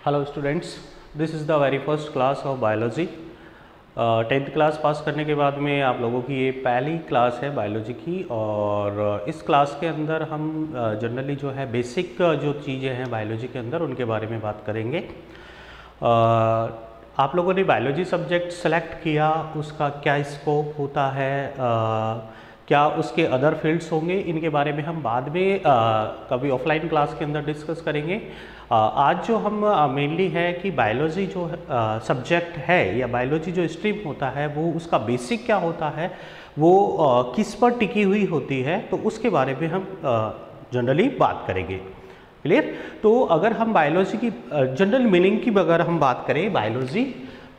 Hello students, this is the very first class of biology. 10th class pass करने के बाद में आप लोगों की ये पहली क्लास है बायोलॉजी की। और इस क्लास के अंदर हम जनरली जो है बेसिक जो चीज़ें हैं बायोलॉजी के अंदर उनके बारे में बात करेंगे। आप लोगों ने बायोलॉजी सब्जेक्ट सेलेक्ट किया, उसका क्या स्कोप होता है, क्या उसके अदर फील्ड्स होंगे, इनके बारे में हम बाद में कभी ऑफलाइन क्लास के अंदर डिस्कस करेंगे। आज जो हम मेनली है कि बायोलॉजी जो सब्जेक्ट है या बायोलॉजी जो स्ट्रीम होता है वो उसका बेसिक क्या होता है, वो किस पर टिकी हुई होती है, तो उसके बारे में हम जनरली बात करेंगे। क्लियर? तो अगर हम बायोलॉजी की जनरल मीनिंग की अगर हम बात करें बायोलॉजी,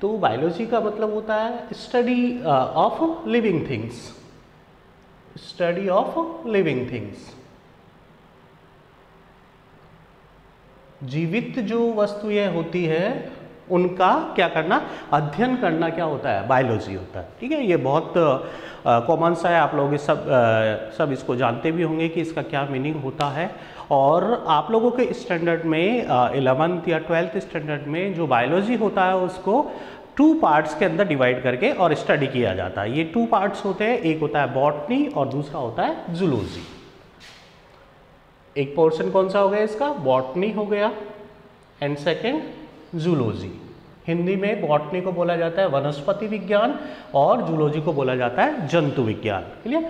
तो बायोलॉजी का मतलब होता है study of living things. Study of living things, जीवित जो वस्तुएं होती है उनका क्या करना, अध्ययन करना क्या होता है, बायोलॉजी होता है। ठीक है, ये बहुत कॉमन सा है, आप लोग सब इसको जानते भी होंगे कि इसका क्या मीनिंग होता है। और आप लोगों के स्टैंडर्ड में 11th या 12th स्टैंडर्ड में जो बायोलॉजी होता है उसको 2 पार्ट्स के अंदर डिवाइड करके और स्टडी किया जाता है। ये 2 पार्ट्स होते हैं, एक होता है बॉटनी और दूसरा होता है जूलॉजी। एक पोर्शन कौन सा हो गया इसका, बॉटनी हो गया, एंड सेकेंड जूलॉजी। हिंदी में बॉटनी को बोला जाता है वनस्पति विज्ञान और जूलॉजी को बोला जाता है जंतु विज्ञान। क्लियर?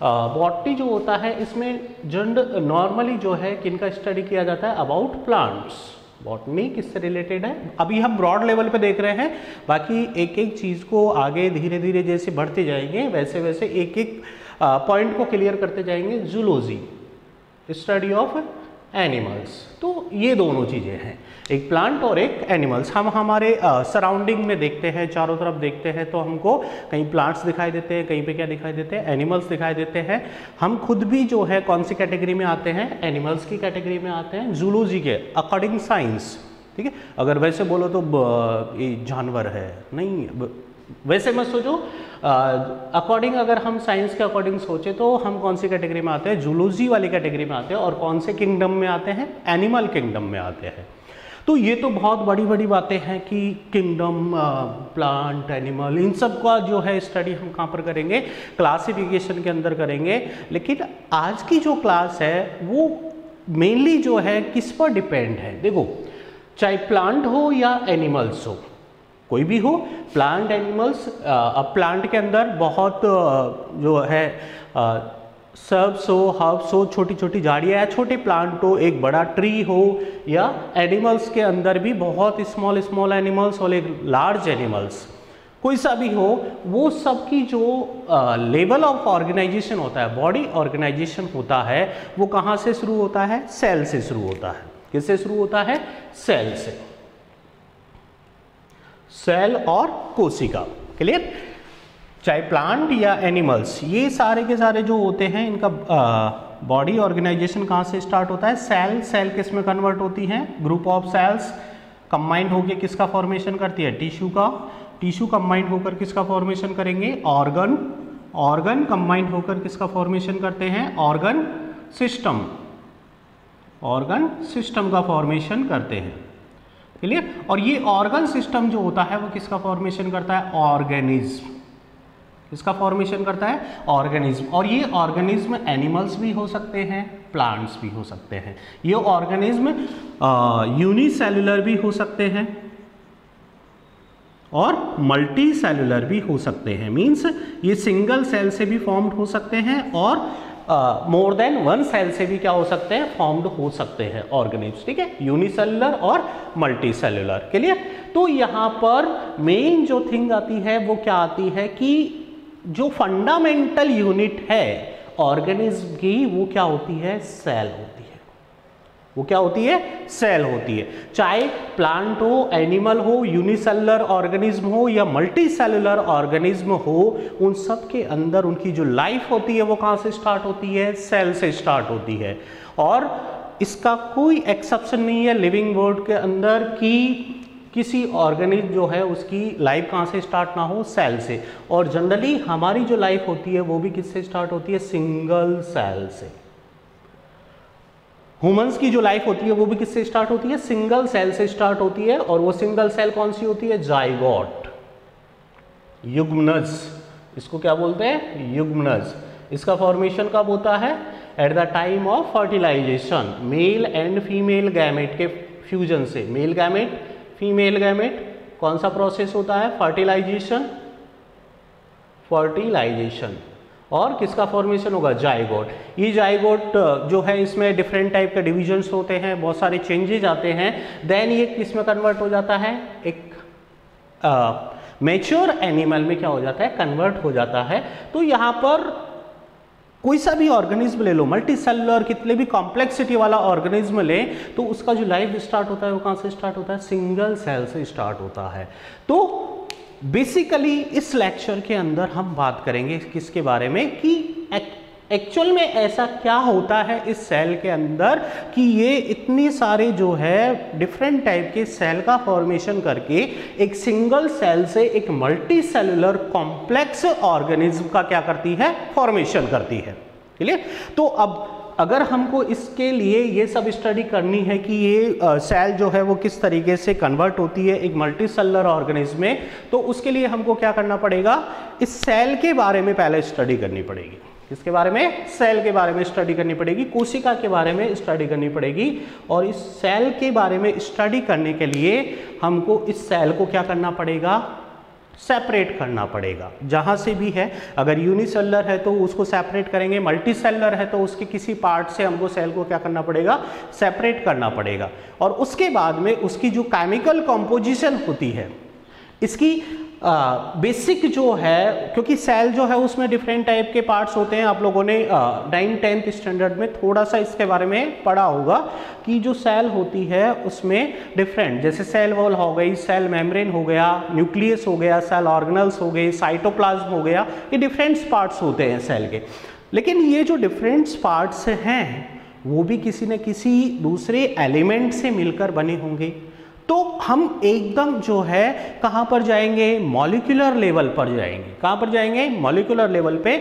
बॉटनी जो होता है इसमें नॉर्मली जो है किनका स्टडी किया जाता है, अबाउट प्लांट्स। बॉटनी किससे रिलेटेड है, अभी हम ब्रॉड लेवल पे देख रहे हैं, बाकी एक एक चीज़ को आगे धीरे धीरे जैसे बढ़ते जाएंगे वैसे वैसे एक एक पॉइंट को क्लियर करते जाएंगे। Zoology, study of animals. तो ये दोनों चीज़ें हैं, एक प्लांट और एक एनिमल्स। हम हमारे सराउंडिंग में देखते हैं, चारों तरफ देखते हैं तो हमको कहीं प्लांट्स दिखाई देते हैं, कहीं पे क्या दिखाई देते हैं, एनिमल्स दिखाई देते हैं। हम खुद भी जो है कौन सी कैटेगरी में आते हैं, एनिमल्स की कैटेगरी में आते हैं, जूलॉजी के अकॉर्डिंग साइंस। ठीक है, अगर वैसे बोलो तो ये जानवर है, नहीं वैसे मत सोचो। अकॉर्डिंग अगर हम साइंस के अकॉर्डिंग सोचे तो हम कौन सी कैटेगरी में आते हैं, जूलॉजी वाली कैटेगरी में आते हैं। और कौन से किंगडम में आते हैं, एनिमल किंगडम में आते हैं। तो ये तो बहुत बड़ी बड़ी बातें हैं कि किंगडम, प्लांट, एनिमल, इन सब का जो है स्टडी हम कहाँ पर करेंगे, क्लासिफिकेशन के अंदर करेंगे। लेकिन आज की जो क्लास है वो मेनली जो है किस पर डिपेंड है। देखो, चाहे प्लांट हो या एनिमल्स हो, कोई भी हो, प्लांट, एनिमल्स। अब प्लांट के अंदर बहुत जो है सर्ब्स हो, हर्ब्स हो, छोटी छोटी झाड़ियाँ या छोटे प्लांट हो, एक बड़ा ट्री हो, या एनिमल्स के अंदर भी बहुत स्मॉल स्मॉल एनिमल्स और एक लार्ज एनिमल्स, कोई सा भी हो, वो सब की जो लेवल ऑफ ऑर्गेनाइजेशन होता है, बॉडी ऑर्गेनाइजेशन होता है, वो कहाँ से शुरू होता है, सेल से शुरू होता है। किससे शुरू होता है, सेल से, सेल और कोशिका। क्लियर? चाहे प्लांट या एनिमल्स, ये सारे के सारे जो होते हैं इनका बॉडी ऑर्गेनाइजेशन कहाँ से स्टार्ट होता है, सेल। सेल किस में कन्वर्ट होती हैं, ग्रुप ऑफ सेल्स कंबाइंड होकर किसका फॉर्मेशन करती है, टिश्यू का। टिश्यू कंबाइंड होकर किसका फॉर्मेशन करेंगे, ऑर्गन। ऑर्गन कंबाइंड होकर किसका फॉर्मेशन करते हैं, ऑर्गन सिस्टम। ऑर्गन सिस्टम का फॉर्मेशन करते हैं। क्लियर? और ये ऑर्गन सिस्टम जो होता है वो किसका फॉर्मेशन करता है, ऑर्गेनिज्म। किसका फॉर्मेशन करता है, ऑर्गेनिज्म। और ये ऑर्गेनिज्म एनिमल्स भी हो सकते हैं, प्लांट्स भी हो सकते हैं। ये ऑर्गेनिज्म यूनिसेल्युलर भी हो सकते हैं और मल्टी सेल्युलर भी हो सकते हैं। मीन्स ये सिंगल सेल से भी फॉर्म्ड हो सकते हैं और मोर देन वन सेल से भी क्या हो सकते हैं, फॉर्म्ड हो सकते हैं ऑर्गेनिज्म। ठीक है, यूनिसेल्युलर और मल्टी सेल्युलर। क्लियर? तो यहाँ पर मेन जो थिंग आती है वो क्या आती है कि जो फंडामेंटल यूनिट है ऑर्गेनिज्म की वो क्या होती है, सेल होती है। वो क्या होती है, सेल होती है। चाहे प्लांट हो, एनिमल हो, यूनिसेल्युलर ऑर्गेनिज्म हो या मल्टी सेल्युलर ऑर्गेनिज्म हो, उन सब के अंदर उनकी जो लाइफ होती है वो कहाँ से स्टार्ट होती है, सेल से स्टार्ट होती है। और इसका कोई एक्सेप्शन नहीं है लिविंग वर्ल्ड के अंदर कि किसी ऑर्गेनिज्म जो है उसकी लाइफ कहाँ से स्टार्ट ना हो, सेल से। और जनरली हमारी जो लाइफ होती है वो भी किससे स्टार्ट होती है, सिंगल सेल से। ह्यूमंस की जो लाइफ होती है वो भी किससे स्टार्ट होती है, सिंगल सेल से स्टार्ट होती है, और वो सिंगल सेल कौन सी होती है, जाइगोट, युग्मनज, इसको क्या बोलते हैं, युग्मनज। इसका फॉर्मेशन कब होता है, at the time of fertilisation, male and female gamete के फ्यूजन से, मेल गैमेट फीमेल गैमेट, कौन सा प्रोसेस होता है, फर्टिलाइजेशन, फर्टिलाइजेशन, और किसका फॉर्मेशन होगा, जाइगोट। ये जाइगोट जो है इसमें डिफरेंट टाइप के डिविजन्स होते हैं, बहुत सारे चेंजेज आते हैं, देन ये किसमें कन्वर्ट हो जाता है, एक मैच्योर एनिमल में क्या हो जाता है, कन्वर्ट हो जाता है। तो यहाँ पर कोई सा भी ऑर्गेनिज्म ले लो, मल्टी सेलुलर, कितने भी कॉम्प्लेक्सिटी वाला ऑर्गेनिज्म ले, तो उसका जो लाइफ स्टार्ट होता है वो कहाँ से स्टार्ट होता है, सिंगल सेल से स्टार्ट होता है। तो बेसिकली इस लेक्चर के अंदर हम बात करेंगे किसके बारे में, कि एक्चुअल में ऐसा क्या होता है इस सेल के अंदर कि ये इतनी सारे जो है डिफरेंट टाइप के सेल का फॉर्मेशन करके एक सिंगल सेल से एक मल्टी सेलुलर कॉम्प्लेक्स ऑर्गेनिज्म का क्या करती है, फॉर्मेशन करती है। क्लियर। तो अब अगर हमको इसके लिए ये सब स्टडी करनी है कि ये सेल जो है वो किस तरीके से कन्वर्ट होती है एक मल्टी सेलुलर ऑर्गेनिज्म में, तो उसके लिए हमको क्या करना पड़ेगा, इस सेल के बारे में पहले स्टडी करनी पड़ेगी। किसके बारे में, सेल के बारे में स्टडी करनी पड़ेगी, कोशिका के बारे में स्टडी करनी पड़ेगी। और इस सेल के बारे में स्टडी करने के लिए हमको इस सेल को क्या करना पड़ेगा, सेपरेट करना पड़ेगा। जहाँ से भी है, अगर यूनिसेलुलर है तो उसको सेपरेट करेंगे, मल्टी सेलुलर है तो उसके किसी पार्ट से हमको सेल को क्या करना पड़ेगा, सेपरेट करना पड़ेगा। और उसके बाद में उसकी जो केमिकल कॉम्पोजिशन होती है, इसकी बेसिक जो है, क्योंकि सेल जो है उसमें डिफरेंट टाइप के पार्ट्स होते हैं, आप लोगों ने 9th-10th स्टैंडर्ड में थोड़ा सा इसके बारे में पढ़ा होगा कि जो सेल होती है उसमें डिफरेंट, जैसे सेल वॉल हो गई, सेल मेम्ब्रेन हो गया, न्यूक्लियस हो गया, सेल ऑर्गेनल्स हो गए, साइटोप्लाज्म हो गया, ये डिफरेंट पार्ट्स होते हैं सेल के। लेकिन ये जो डिफरेंट पार्ट्स हैं वो भी किसी न किसी दूसरे एलिमेंट से मिलकर बने होंगे। तो हम एकदम जो है कहाँ पर जाएंगे, मॉलिक्यूलर लेवल पर जाएंगे। कहाँ पर जाएंगे, मॉलिक्यूलर लेवल पे।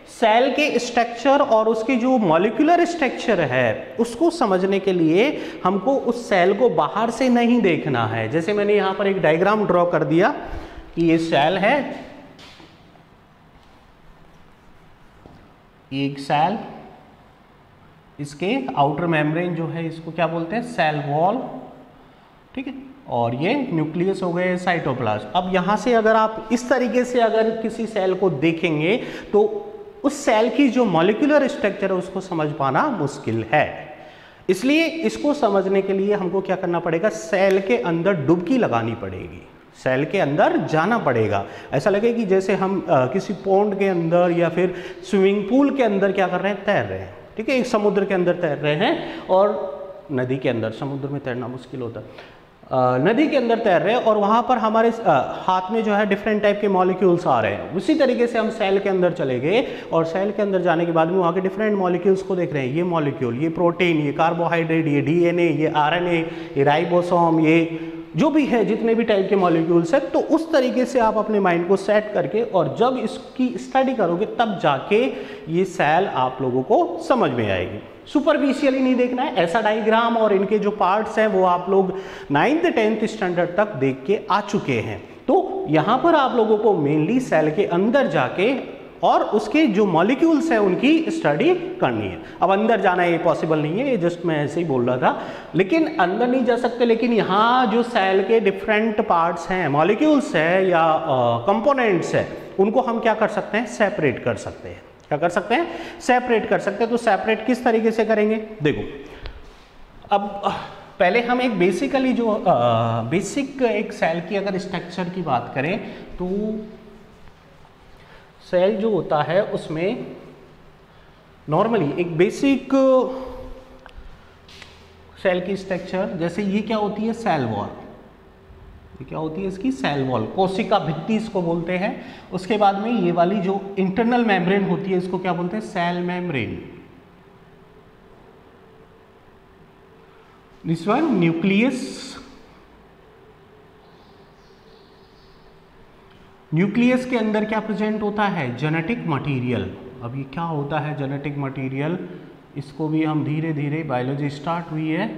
सेल के स्ट्रक्चर और उसकी जो मॉलिक्यूलर स्ट्रक्चर है उसको समझने के लिए हमको उस सेल को बाहर से नहीं देखना है। जैसे मैंने यहाँ पर एक डायग्राम ड्रॉ कर दिया कि ये सेल है, एक सेल, इसके आउटर मेम्ब्रेन जो है इसको क्या बोलते हैं, सेल वॉल, ठीक है, और ये न्यूक्लियस हो गए, साइटोप्लाज्म। अब यहाँ से अगर आप इस तरीके से अगर किसी सेल को देखेंगे तो उस सेल की जो मॉलिक्यूलर स्ट्रक्चर है उसको समझ पाना मुश्किल है। इसलिए इसको समझने के लिए हमको क्या करना पड़ेगा, सेल के अंदर डुबकी लगानी पड़ेगी, सेल के अंदर जाना पड़ेगा। ऐसा लगे कि जैसे हम किसी पॉन्ड के अंदर या फिर स्विमिंग पूल के अंदर क्या कर रहे हैं, तैर रहे हैं। ठीक है, एक समुद्र के अंदर तैर रहे हैं और नदी के अंदर, समुद्र में तैरना मुश्किल होता है, नदी के अंदर तैर रहे हैं और वहाँ पर हमारे हाथ में जो है डिफरेंट टाइप के मॉलिक्यूल्स आ रहे हैं। उसी तरीके से हम सेल के अंदर चले गए और सेल के अंदर जाने के बाद में वहाँ के डिफरेंट मॉलिक्यूल्स को देख रहे हैं। ये मॉलिक्यूल, ये प्रोटीन, ये कार्बोहाइड्रेट, ये डीएनए, ये आरएनए, ये राइबोसोम, ये जो भी है जितने भी टाइप के मॉलिक्यूल्स हैं। तो उस तरीके से आप अपने माइंड को सेट करके और जब इसकी स्टडी करोगे तब जाके ये सेल आप लोगों को समझ में आएगी। सुपरफिशियली नहीं देखना है, ऐसा डायग्राम और इनके जो पार्ट्स हैं वो आप लोग 9th-10th स्टैंडर्ड तक देख के आ चुके हैं। तो यहाँ पर आप लोगों को मेनली सेल के अंदर जाके और उसके जो मॉलिक्यूल्स हैं उनकी स्टडी करनी है। अब अंदर जाना ये पॉसिबल नहीं है, ये जस्ट मैं ऐसे ही बोल रहा था, लेकिन अंदर नहीं जा सकते। लेकिन यहाँ जो सेल के डिफरेंट पार्ट्स हैं, मॉलिक्यूल्स है या कंपोनेंट्स है, उनको हम क्या कर सकते हैं, सेपरेट कर सकते हैं। क्या कर सकते हैं, सेपरेट कर सकते हैं। तो सेपरेट किस तरीके से करेंगे, देखो अब पहले हम एक बेसिकली जो बेसिक एक सेल की अगर स्ट्रक्चर की बात करें तो सेल जो होता है उसमें नॉर्मली एक बेसिक सेल की स्ट्रक्चर, जैसे ये क्या होती है, सेल वॉल, ये क्या होती है इसकी, सेल वॉल, कोशिका भित्ति इसको बोलते हैं। उसके बाद में ये वाली जो इंटरनल मेम्ब्रेन होती है इसको क्या बोलते हैं, cell membrane. This one nucleus, nucleus के अंदर क्या प्रेजेंट होता है, जेनेटिक मटेरियल। अब ये क्या होता है जेनेटिक मटेरियल, इसको भी हम धीरे धीरे, बायोलॉजी स्टार्ट हुई है,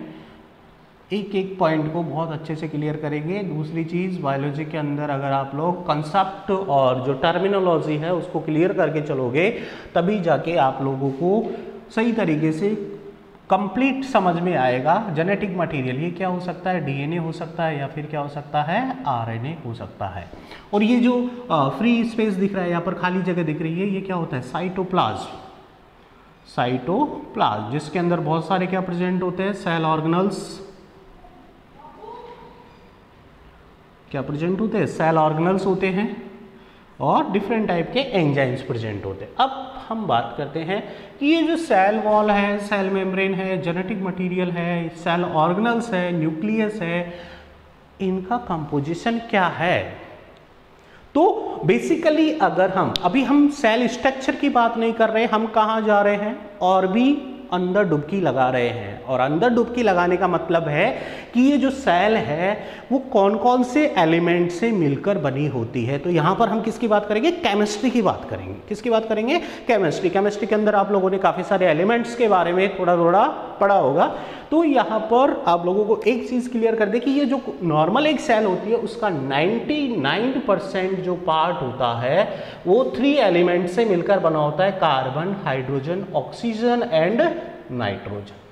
एक एक पॉइंट को बहुत अच्छे से क्लियर करेंगे। दूसरी चीज़, बायोलॉजी के अंदर अगर आप लोग कंसेप्ट और जो टर्मिनोलॉजी है उसको क्लियर करके चलोगे तभी जाके आप लोगों को सही तरीके से कंप्लीट समझ में आएगा। जेनेटिक मटेरियल ये क्या हो सकता है, डीएनए हो सकता है या फिर क्या हो सकता है, आरएनए हो सकता है। और ये जो फ्री स्पेस दिख रहा है, यहाँ पर खाली जगह दिख रही है, ये क्या होता है, साइटोप्लाज्म। साइटोप्लाज्म जिसके अंदर बहुत सारे क्या प्रेजेंट होते हैं, सेल ऑर्गेनल्स। क्या प्रेजेंट होते हैं, सेल ऑर्गेनल्स होते हैं और डिफरेंट टाइप के एंजाइम्स प्रेजेंट होते हैं। अब हम बात करते हैं कि ये जो सेल वॉल है, सेल मेम्ब्रेन है, जेनेटिक मटेरियल है, सेल ऑर्गेनल्स है, न्यूक्लियस है, इनका कंपोजिशन क्या है। तो बेसिकली अगर हम सेल स्ट्रक्चर की बात नहीं कर रहे, हम कहाँ जा रहे हैं, और भी अंदर डुबकी लगा रहे हैं। और अंदर डुबकी लगाने का मतलब है कि ये जो सेल है वो कौन कौन से एलिमेंट से मिलकर बनी होती है। तो यहाँ पर हम किसकी बात करेंगे, केमिस्ट्री की बात करेंगे। किसकी बात करेंगे, केमिस्ट्री। केमिस्ट्री के अंदर आप लोगों ने काफ़ी सारे एलिमेंट्स के बारे में थोड़ा थोड़ा पढ़ा होगा। तो यहाँ पर आप लोगों को एक चीज़ क्लियर कर दे कि ये जो नॉर्मल एक सेल होती है उसका 99% जो पार्ट होता है वो 3 एलिमेंट से मिलकर बना होता है, carbon, hydrogen, oxygen and nitrogen.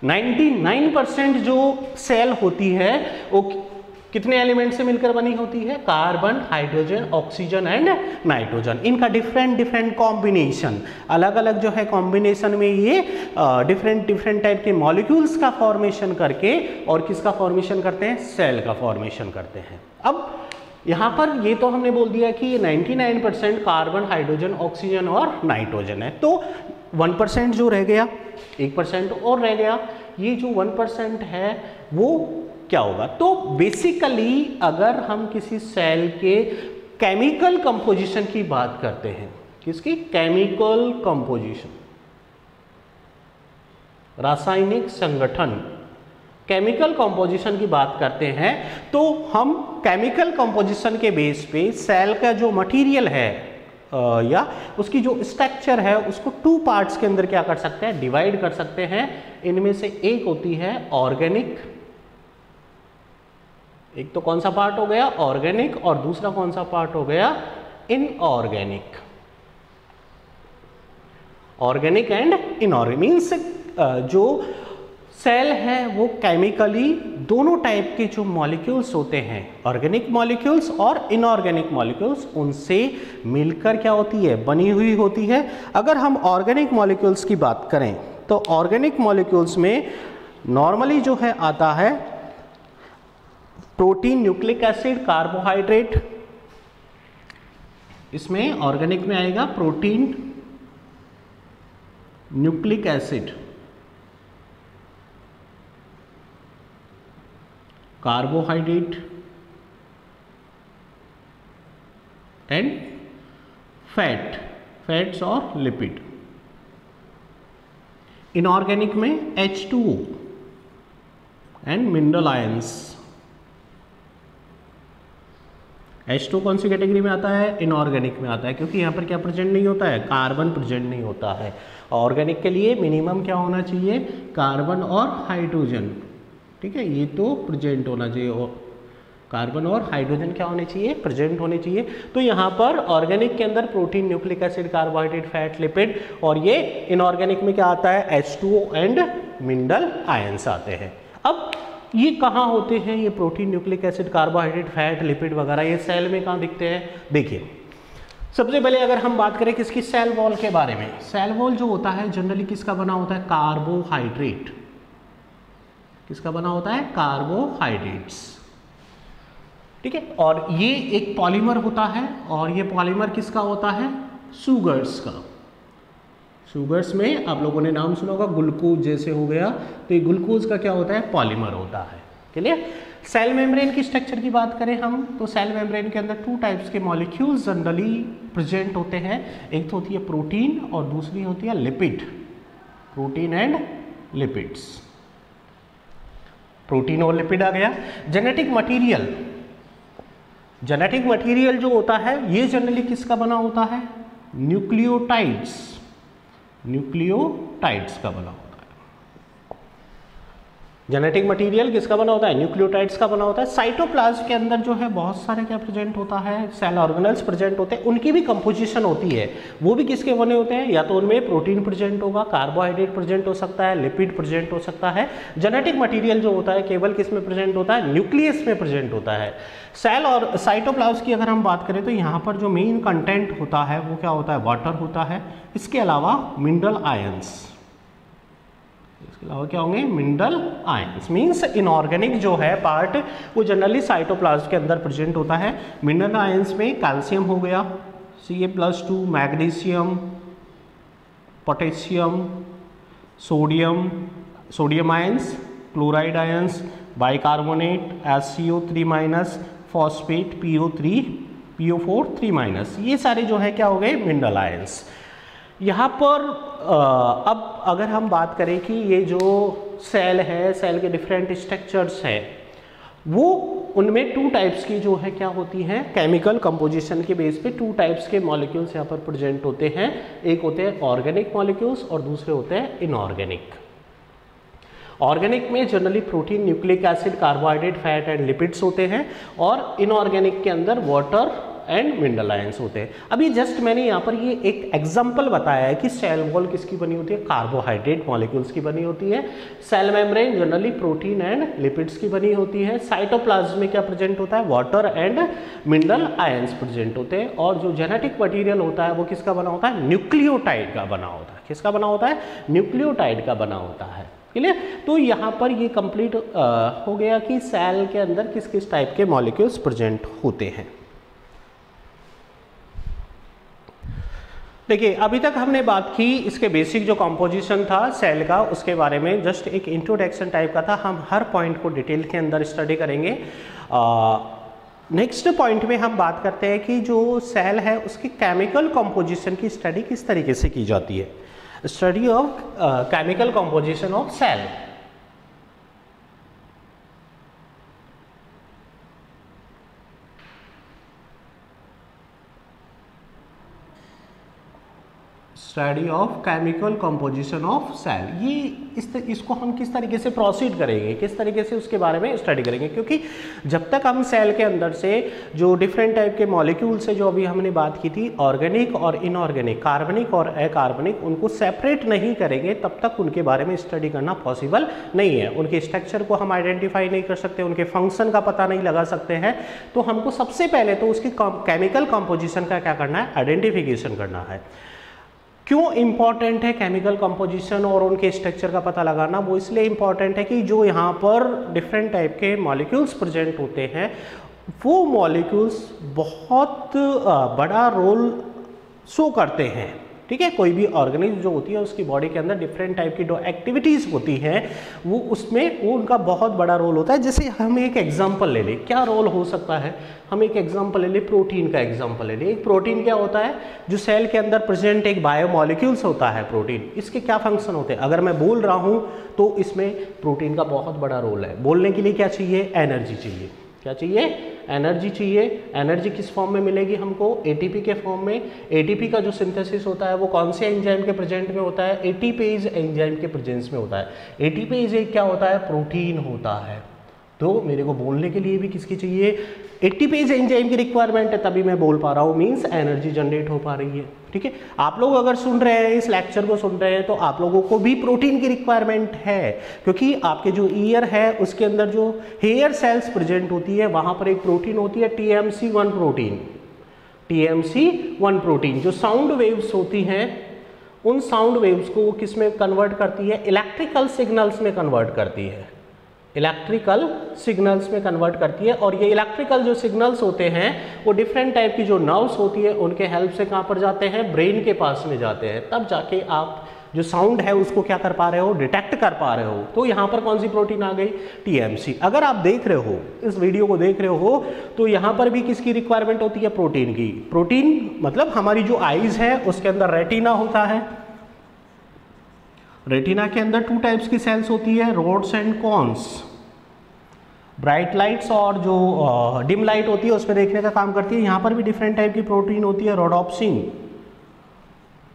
99% जो सेल होती है वो कितने एलिमेंट से मिलकर बनी होती है, carbon, hydrogen, oxygen and nitrogen. इनका डिफरेंट कॉम्बिनेशन, अलग अलग जो है कॉम्बिनेशन में ये डिफरेंट टाइप के मॉलिक्यूल्स का फॉर्मेशन करके और किसका फॉर्मेशन करते हैं, सेल का फॉर्मेशन करते हैं। अब यहाँ पर ये तो हमने बोल दिया कि ये 99% कार्बन, हाइड्रोजन, ऑक्सीजन और नाइट्रोजन है। तो 1% जो रह गया, 1% और रह गया, ये जो 1% है वो क्या होगा। तो बेसिकली अगर हम किसी सेल के केमिकल कंपोजिशन की बात करते हैं, किसकी, केमिकल कंपोजिशन, रासायनिक संगठन, केमिकल कंपोजिशन की बात करते हैं, तो हम केमिकल कंपोजिशन के बेस पे सेल का जो मटेरियल है या उसकी जो स्ट्रक्चर है उसको 2 पार्ट्स के अंदर क्या कर सकते हैं, डिवाइड कर सकते हैं। इनमें से एक होती है ऑर्गेनिक, एक तो कौन सा पार्ट हो गया, ऑर्गेनिक, और दूसरा कौन सा पार्ट हो गया, inorganic. Organic and inorganic means जो सेल है वो केमिकली दोनों टाइप के जो मॉलिक्यूल्स होते हैं, ऑर्गेनिक मॉलिक्यूल्स और इनऑर्गेनिक मॉलिक्यूल्स, उनसे मिलकर क्या होती है, बनी हुई होती है। अगर हम ऑर्गेनिक मॉलिक्यूल्स की बात करें तो ऑर्गेनिक मॉलिक्यूल्स में नॉर्मली जो है आता है प्रोटीन, न्यूक्लिक एसिड, कार्बोहाइड्रेट। इसमें ऑर्गेनिक में आएगा protein, nucleic acid, carbohydrate and fats और लिपिड। इनऑर्गेनिक में H2O and mineral ions. H2 कौन सी कैटेगरी में आता है, इनऑर्गेनिक में आता है, क्योंकि यहाँ पर क्या प्रेजेंट नहीं होता है, कार्बन प्रेजेंट नहीं होता है। ऑर्गेनिक के लिए मिनिमम क्या होना चाहिए, कार्बन और हाइड्रोजन, ठीक है, ये तो प्रेजेंट होना चाहिए, और कार्बन और हाइड्रोजन क्या होने चाहिए, प्रेजेंट होने चाहिए। तो यहाँ पर ऑर्गेनिक के अंदर protein, nucleic acid, carbohydrate, fat, lipid, और ये इनऑर्गेनिक में क्या आता है, H2O एंड मिनरल आयंस आते हैं। अब ये कहाँ होते हैं, ये protein, nucleic acid, carbohydrate, fat, lipid वगैरह, ये सेल में कहाँ दिखते हैं। देखिए सबसे पहले अगर हम बात करें किसकी, सेल वॉल के बारे में। सेल वॉल जो होता है जनरली किसका बना होता है, कार्बोहाइड्रेट। किसका बना होता है, कार्बोहाइड्रेट्स, ठीक है। और ये एक पॉलीमर होता है, और ये पॉलीमर किसका होता है, शुगर्स का। शुगर्स में आप लोगों ने नाम सुना होगा, ग्लूकोज जैसे हो गया, तो ये ग्लूकोज का क्या होता है, पॉलीमर होता है। क्लियर। सेल मेम्ब्रेन की स्ट्रक्चर की बात करें हम, तो सेल मेम्ब्रेन के अंदर 2 टाइप्स के मॉलिक्यूल्स जनरली प्रेजेंट होते हैं। एक तो होती है प्रोटीन और दूसरी होती है lipid, protein and lipids. Protein और लिपिड आ गया। जेनेटिक मटेरियल, जेनेटिक मटेरियल जो होता है ये जनरली किसका बना होता है, न्यूक्लियोटाइड्स। न्यूक्लियोटाइड्स का बना होता है। जेनेटिक मटेरियल किसका बना होता है? न्यूक्लियोटाइड्स का बना होता है। साइटोप्लाज्म के अंदर जो है बहुत सारे क्या प्रेजेंट होता है? सेल ऑर्गेनल्स प्रेजेंट होते हैं, उनकी भी कंपोजिशन होती है। वो भी किसके बने होते हैं? या तो उनमें प्रोटीन प्रेजेंट होगा, कार्बोहाइड्रेट प्रेजेंट हो सकता है, लिपिड प्रेजेंट हो सकता है। जेनेटिक मटेरियल जो होता है केवल किस में प्रेजेंट होता है? न्यूक्लियस में प्रेजेंट होता है। सेल और साइटोप्लाज्म की अगर हम बात करें तो यहाँ पर जो मेन कंटेंट होता है वो क्या होता है? वाटर होता है। इसके अलावा मिनरल आयंस, इसके अलावा क्या होंगे? Mineral ions. मींस इनऑर्गेनिक जो है पार्ट वो जनरली साइटोप्लाज्म के अंदर प्रेजेंट होता है। मिनरल आयंस में कैल्शियम हो गया Ca+2, magnesium, potassium, sodium ions, chloride ions, bicarbonate, HCO3-, phosphate, PO3, PO4 3-, ये सारे जो है क्या हो गए? Mineral ions. यहाँ पर अब अगर हम बात करें कि ये जो सेल है, सेल के डिफरेंट स्ट्रक्चर्स है, वो उनमें 2 टाइप्स की जो है क्या होती हैं? केमिकल कंपोजिशन के बेस पे 2 टाइप्स के मॉलिक्यूल्स यहाँ पर प्रेजेंट होते हैं। एक होते हैं ऑर्गेनिक मॉलिक्यूल्स और दूसरे होते हैं इनऑर्गेनिक। ऑर्गेनिक में generally protein, nucleic acid, carbohydrate, fat and lipids होते हैं, और इनऑर्गेनिक के अंदर वाटर एंड मिनरल आयंस होते हैं। अभी जस्ट मैंने यहाँ पर ये एक एग्जांपल बताया है कि सेल वॉल किसकी बनी होती है? कार्बोहाइड्रेट मॉलिक्यूल्स की बनी होती है। Cell membrane generally protein and lipids की बनी होती है। साइटोप्लाज्म में क्या प्रेजेंट होता है? Water and mineral ions present होते हैं। और जो जेनेटिक मटीरियल होता है वो किसका बना होता है? न्यूक्लियोटाइड का बना होता है। किसका बना होता है? न्यूक्लियोटाइड का बना होता है। क्लियर? तो यहाँ पर ये कंप्लीट हो गया कि सेल के अंदर किस किस टाइप के मॉलिक्यूल्स प्रेजेंट होते हैं। देखिए, अभी तक हमने बात की इसके बेसिक जो कंपोजिशन था सेल का, उसके बारे में जस्ट एक इंट्रोडक्शन टाइप का था। हम हर पॉइंट को डिटेल के अंदर स्टडी करेंगे। नेक्स्ट पॉइंट में हम बात करते हैं कि जो सेल है उसकी केमिकल कंपोजिशन की स्टडी किस तरीके से की जाती है। Study of chemical composition of cell. Study of chemical composition of cell. ये इसको हम किस तरीके से प्रोसीड करेंगे, किस तरीके से उसके बारे में स्टडी करेंगे, क्योंकि जब तक हम सेल के अंदर से जो डिफरेंट टाइप के मॉलिक्यूल्स है जो अभी हमने बात की थी, ऑर्गेनिक और इनऑर्गेनिक, कार्बनिक और अकार्बनिक, उनको सेपरेट नहीं करेंगे तब तक उनके बारे में स्टडी करना पॉसिबल नहीं है। उनके स्ट्रक्चर को हम आइडेंटिफाई नहीं कर सकते, उनके फंक्शन का पता नहीं लगा सकते हैं। तो हमको सबसे पहले तो उसकी केमिकल कंपोजिशन का क्या करना है? आइडेंटिफिकेशन करना है। क्यों इंपॉर्टेंट है केमिकल कंपोजिशन और उनके स्ट्रक्चर का पता लगाना? वो इसलिए इंपॉर्टेंट है कि जो यहाँ पर डिफरेंट टाइप के मॉलिक्यूल्स प्रेजेंट होते हैं वो मॉलिक्यूल्स बहुत बड़ा रोल शो करते हैं। ठीक है, कोई भी ऑर्गेनिज्म जो होती है उसकी बॉडी के अंदर डिफरेंट टाइप की जो एक्टिविटीज़ होती हैं वो उसमें वो उनका बहुत बड़ा रोल होता है। जैसे हम एक एग्जांपल ले लें, क्या रोल हो सकता है? हम एक एग्जांपल ले लें, प्रोटीन का एग्जांपल ले लें। एक प्रोटीन क्या होता है? जो सेल के अंदर प्रेजेंट एक बायोमॉलिक्यूल्स होता है प्रोटीन, इसके क्या फंक्शन होते हैं? अगर मैं बोल रहा हूँ तो इसमें प्रोटीन का बहुत बड़ा रोल है। बोलने के लिए क्या चाहिए? एनर्जी चाहिए। क्या चाहिए? एनर्जी चाहिए। एनर्जी किस फॉर्म में मिलेगी हमको? एटीपी के फॉर्म में। एटीपी का जो सिंथेसिस होता है वो कौन से एंजाइम के प्रेजेंट में होता है? एटीपेज एंजाइम के प्रेजेंस में होता है। एटीपेज एक क्या होता है? प्रोटीन होता है। तो मेरे को बोलने के लिए भी किसकी चाहिए? एटीपेज एंजाइम की रिक्वायरमेंट है, तभी मैं बोल पा रहा हूँ, मीन्स एनर्जी जनरेट हो पा रही है। ठीक है, आप लोग अगर सुन रहे हैं, इस लेक्चर को सुन रहे हैं, तो आप लोगों को भी प्रोटीन की रिक्वायरमेंट है, क्योंकि आपके जो ईयर है उसके अंदर जो हेयर सेल्स प्रेजेंट होती है वहाँ पर एक प्रोटीन होती है TMC1 प्रोटीन। TMC1 प्रोटीन जो साउंड वेव्स होती हैं उन साउंड वेव्स को वो किस में कन्वर्ट करती है? इलेक्ट्रिकल सिग्नल्स में कन्वर्ट करती है। इलेक्ट्रिकल सिग्नल्स में कन्वर्ट करती है। और ये इलेक्ट्रिकल जो सिग्नल्स होते हैं वो डिफरेंट टाइप की जो नर्व्स होती है उनके हेल्प से कहाँ पर जाते हैं? ब्रेन के पास में जाते हैं। तब जाके आप जो साउंड है उसको क्या कर पा रहे हो? डिटेक्ट कर पा रहे हो। तो यहाँ पर कौन सी प्रोटीन आ गई? TMC। अगर आप देख रहे हो, इस वीडियो को देख रहे हो, तो यहाँ पर भी किसकी रिक्वायरमेंट होती है? प्रोटीन की। प्रोटीन मतलब हमारी जो आईज है उसके अंदर रेटिना होता है। रेटिना के अंदर 2 टाइप्स की सेल्स होती है, rods and cones. Bright lights और जो डिम लाइट होती है उसमें देखने का काम करती है। यहाँ पर भी डिफरेंट टाइप की प्रोटीन होती है, रोडोप्सिन।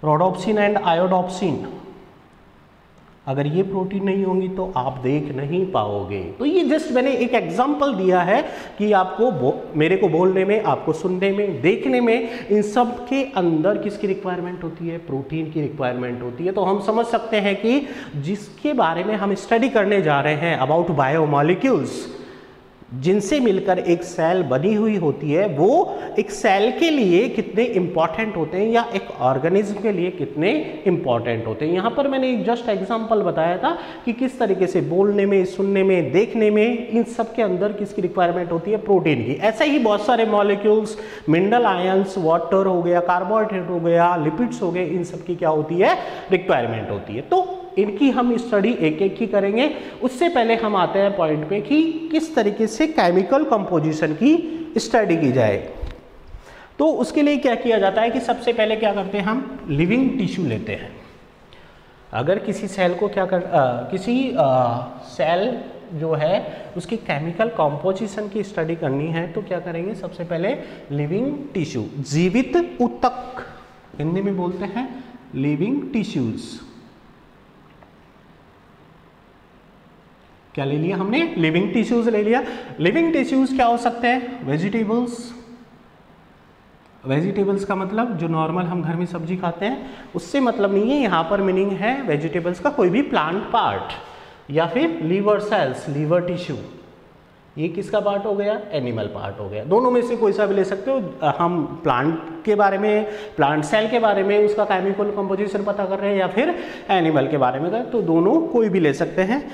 रोडोप्सिन एंड आयोडोप्सिन, अगर ये प्रोटीन नहीं होंगी तो आप देख नहीं पाओगे। तो ये जस्ट मैंने एक एग्जांपल दिया है कि आपको मेरे को बोलने में, आपको सुनने में, देखने में, इन सब के अंदर किसकी रिक्वायरमेंट होती है? प्रोटीन की रिक्वायरमेंट होती है। तो हम समझ सकते हैं कि जिसके बारे में हम स्टडी करने जा रहे हैं, अबाउट बायोमॉलिक्यूल्स, जिनसे मिलकर एक सेल बनी हुई होती है, वो एक सेल के लिए कितने इंपॉर्टेंट होते हैं या एक ऑर्गेनिज्म के लिए कितने इंपॉर्टेंट होते हैं। यहाँ पर मैंने एक जस्ट एग्जांपल बताया था कि किस तरीके से बोलने में, सुनने में, देखने में, इन सब के अंदर किसकी रिक्वायरमेंट होती है? प्रोटीन की। ऐसे ही बहुत सारे मॉलिक्यूल्स, मिनरल आयंस, वाटर हो गया, कार्बोहाइड्रेट हो गया, लिपिड्स हो गए, इन सब की क्या होती है? रिक्वायरमेंट होती है। तो इनकी हम स्टडी एक एक ही करेंगे। उससे पहले हम आते हैं पॉइंट पे कि किस तरीके से केमिकल कंपोजिशन की स्टडी की जाए। तो उसके लिए क्या किया जाता है कि सबसे पहले क्या करते हैं, हम लिविंग टिश्यू लेते हैं। अगर किसी सेल को किसी सेल जो है उसकी केमिकल कंपोजिशन की स्टडी करनी है तो क्या करेंगे? सबसे पहले लिविंग टिश्यू, जीवित ऊतक, हिंदी में बोलते हैं लिविंग टिश्यूज। क्या ले लिया हमने? लिविंग टिश्यूज ले लिया। लिविंग टिश्यूज क्या हो सकते हैं? वेजिटेबल्स। वेजिटेबल्स का मतलब जो नॉर्मल हम घर में सब्जी खाते हैं उससे मतलब नहीं है, यहाँ पर मीनिंग है वेजिटेबल्स का कोई भी प्लांट पार्ट, या फिर लीवर सेल्स, लीवर टिश्यू। ये किसका पार्ट हो गया? एनिमल पार्ट हो गया। दोनों में से कोई सा भी ले सकते हो। हम प्लांट के बारे में, प्लांट सेल के बारे में उसका केमिकल कंपोजिशन पता कर रहे हैं, या फिर एनिमल के बारे में, तो दोनों कोई भी ले सकते हैं।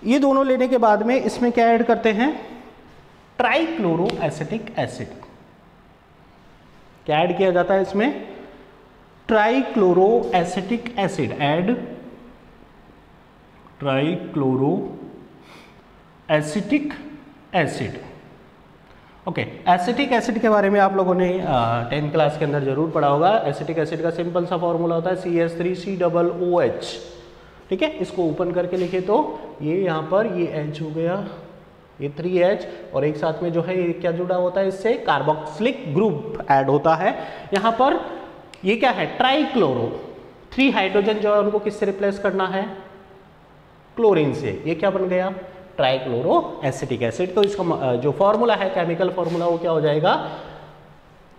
ये दोनों लेने के बाद में इसमें क्या ऐड करते हैं? Trichloro acetic acid. क्या ऐड किया जाता है इसमें? Trichloro acetic acid. Add trichloro acetic acid. Okay, acetic acid के बारे में आप लोगों ने 10th क्लास के अंदर जरूर पढ़ा होगा। एसिटिक एसिड का सिंपल सा फॉर्मूला होता है CH3COOH। ठीक है, इसको ओपन करके लिखे तो ये यहाँ पर ये H हो गया, ये 3H, और एक साथ में जो है ये क्या जुड़ा होता है इससे? कार्बोक्सिलिक ग्रुप ऐड होता है। यहाँ पर ये क्या है? ट्राइक्लोरो। 3 हाइड्रोजन जो है उनको किससे रिप्लेस करना है? क्लोरीन से। ये क्या बन गया? Trichloro acetic acid. तो इसका जो फॉर्मूला है, केमिकल फॉर्मूला, वो क्या हो जाएगा?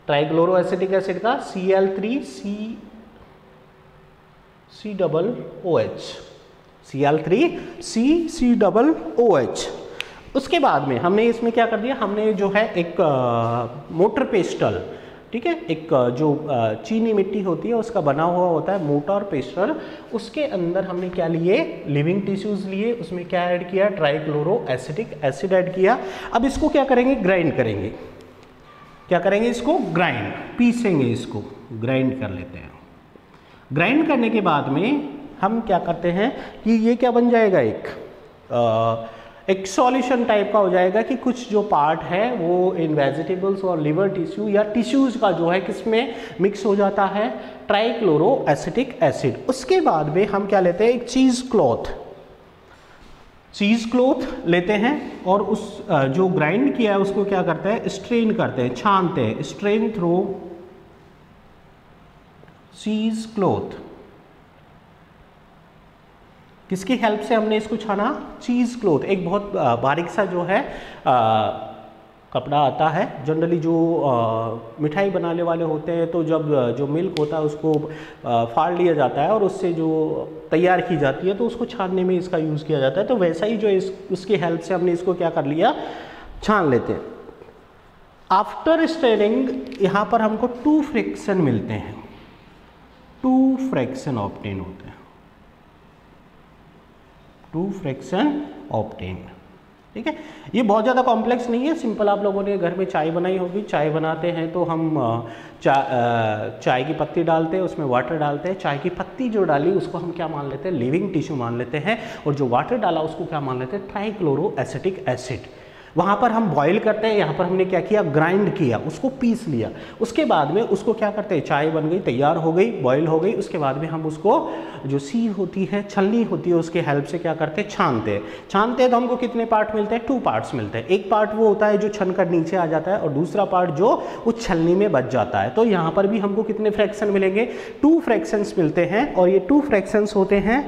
ट्राइक्लोरो एसिटिक एसिड का Cl3COOH। उसके बाद में हमने इसमें क्या कर दिया? हमने जो है एक मोटर पेस्टल, ठीक है, एक जो चीनी मिट्टी होती है उसका बना हुआ होता है मोटर पेस्टल, उसके अंदर हमने क्या लिए? लिविंग टिश्यूज लिए। उसमें क्या ऐड किया? ट्राइक्लोरो एसिटिक एसिड ऐड किया। अब इसको क्या करेंगे? ग्राइंड करेंगे। क्या करेंगे? इसको ग्राइंड, पीसेंगे, इसको ग्राइंड कर लेते हैं। ग्राइंड करने के बाद में हम क्या करते हैं कि ये क्या बन जाएगा? एक सॉल्यूशन टाइप का हो जाएगा कि कुछ जो पार्ट है वो इन वेजिटेबल्स और लिवर टिश्यू या टिश्यूज का जो है किसमें मिक्स हो जाता है? Trichloro acetic acid. उसके बाद में हम क्या लेते हैं? एक चीज़ क्लॉथ लेते हैं और उस जो ग्राइंड किया है उसको क्या करते हैं? स्ट्रेन करते हैं, छानते हैं। स्ट्रेन थ्रू चीज क्लॉथ। किसकी हेल्प से हमने इसको छाना? चीज क्लॉथ। एक बहुत बारीक सा जो है कपड़ा आता है, जनरली जो मिठाई बनाने वाले होते हैं तो जब जो मिल्क होता है उसको फाड़ लिया जाता है और उससे जो तैयार की जाती है तो उसको छानने में इसका यूज़ किया जाता है। तो वैसा ही जो उसकी हेल्प से हमने इसको क्या कर लिया? छान लेते हैं। आफ्टर स्ट्रेनिंग यहाँ पर हमको 2 फ्रैक्शन मिलते हैं, 2 फ्रैक्शन ऑब्टेन होते हैं, 2 फ्रैक्शन ऑब्टेन। ठीक है, ये बहुत ज़्यादा कॉम्प्लेक्स नहीं है, सिंपल। आप लोगों ने घर में चाय बनाई होगी, चाय बनाते हैं तो हम चाय की पत्ती डालते हैं, उसमें वाटर डालते हैं। चाय की पत्ती जो डाली उसको हम क्या मान लेते हैं? लिविंग टिश्यू मान लेते हैं, और जो वाटर डाला उसको क्या मान लेते हैं? Trichloro acetic acid. वहाँ पर हम बॉईल करते हैं, यहाँ पर हमने क्या किया, ग्राइंड किया, उसको पीस लिया। उसके बाद में उसको क्या करते हैं, चाय बन गई, तैयार हो गई, बॉईल हो गई। उसके बाद में हम उसको जो सीव होती है, छलनी होती है, उसके हेल्प से क्या करते हैं, छानते हैं। छानते हैं तो हमको कितने पार्ट मिलते हैं, 2 पार्ट्स मिलते हैं। एक पार्ट वो होता है जो छन कर नीचे आ जाता है और दूसरा पार्ट जो उस छलनी में बच जाता है। तो यहाँ पर भी हमको कितने फ्रैक्शन मिलेंगे, 2 फ्रैक्शंस मिलते हैं। और ये 2 फ्रैक्शंस होते हैं,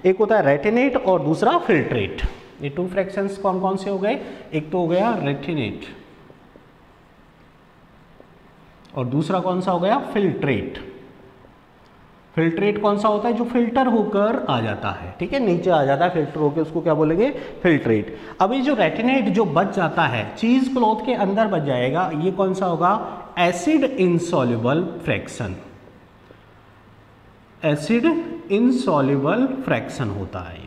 एक होता है रेटिनेट और दूसरा फिल्ट्रेट। ये 2 फ्रैक्शंस कौन कौन से हो गए, एक तो हो गया रेटिनेट और दूसरा कौन सा हो गया, फिल्ट्रेट। फिल्ट्रेट कौन सा होता है, जो फिल्टर होकर आ जाता है, ठीक है, नीचे आ जाता है फिल्टर होकर, उसको क्या बोलेंगे, फिल्ट्रेट। अभी जो रेटिनेट जो बच जाता है, चीज क्लॉथ के अंदर बच जाएगा, ये कौन सा होगा, acid insoluble fraction. Acid insoluble fraction होता है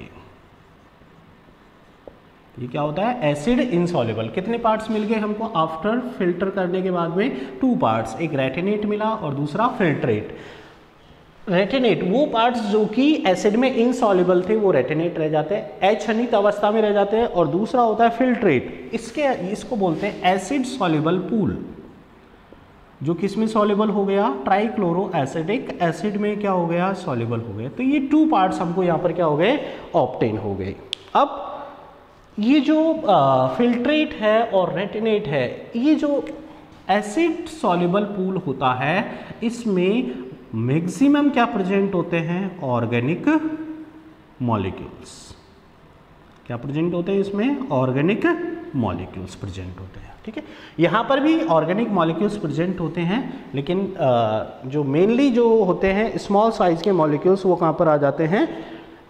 ये क्या होता है, एसिड इनसॉल्युबल। कितने पार्ट्स मिल गए हमको आफ्टर फिल्टर करने के बाद में, 2 पार्ट्स, एक रेटिनेट मिला और दूसरा फिल्ट्रेट। रेटिनेट वो पार्ट्स जो कि एसिड में इनसॉल्युबल थे वो रेटिनेट रह जाते हैं, अछनित अवस्था में रह जाते हैं। और दूसरा होता है फिल्ट्रेट, इसको बोलते हैं एसिड सॉल्युबल पूल, जो किस में सॉल्युबल हो गया, ट्राइक्लोरो एसिडिक एसिड में क्या हो गया, सॉल्युबल हो गया। तो ये 2 पार्ट्स हमको यहाँ पर क्या हो गए, ऑब्टेन हो गए। अब ये जो फिल्ट्रेट है और रेटिनेट है, ये जो एसिड सॉल्युबल पूल होता है, इसमें मैक्सिमम क्या प्रेजेंट होते हैं, ऑर्गेनिक मॉलिक्यूल्स। क्या प्रेजेंट होते हैं इसमें, ऑर्गेनिक मॉलिक्यूल्स प्रेजेंट होते हैं, ठीक है। यहाँ पर भी ऑर्गेनिक मॉलिक्यूल्स प्रेजेंट होते हैं, लेकिन जो मेनली जो होते हैं स्मॉल साइज के मॉलिक्यूल्स, वो कहाँ पर आ जाते हैं,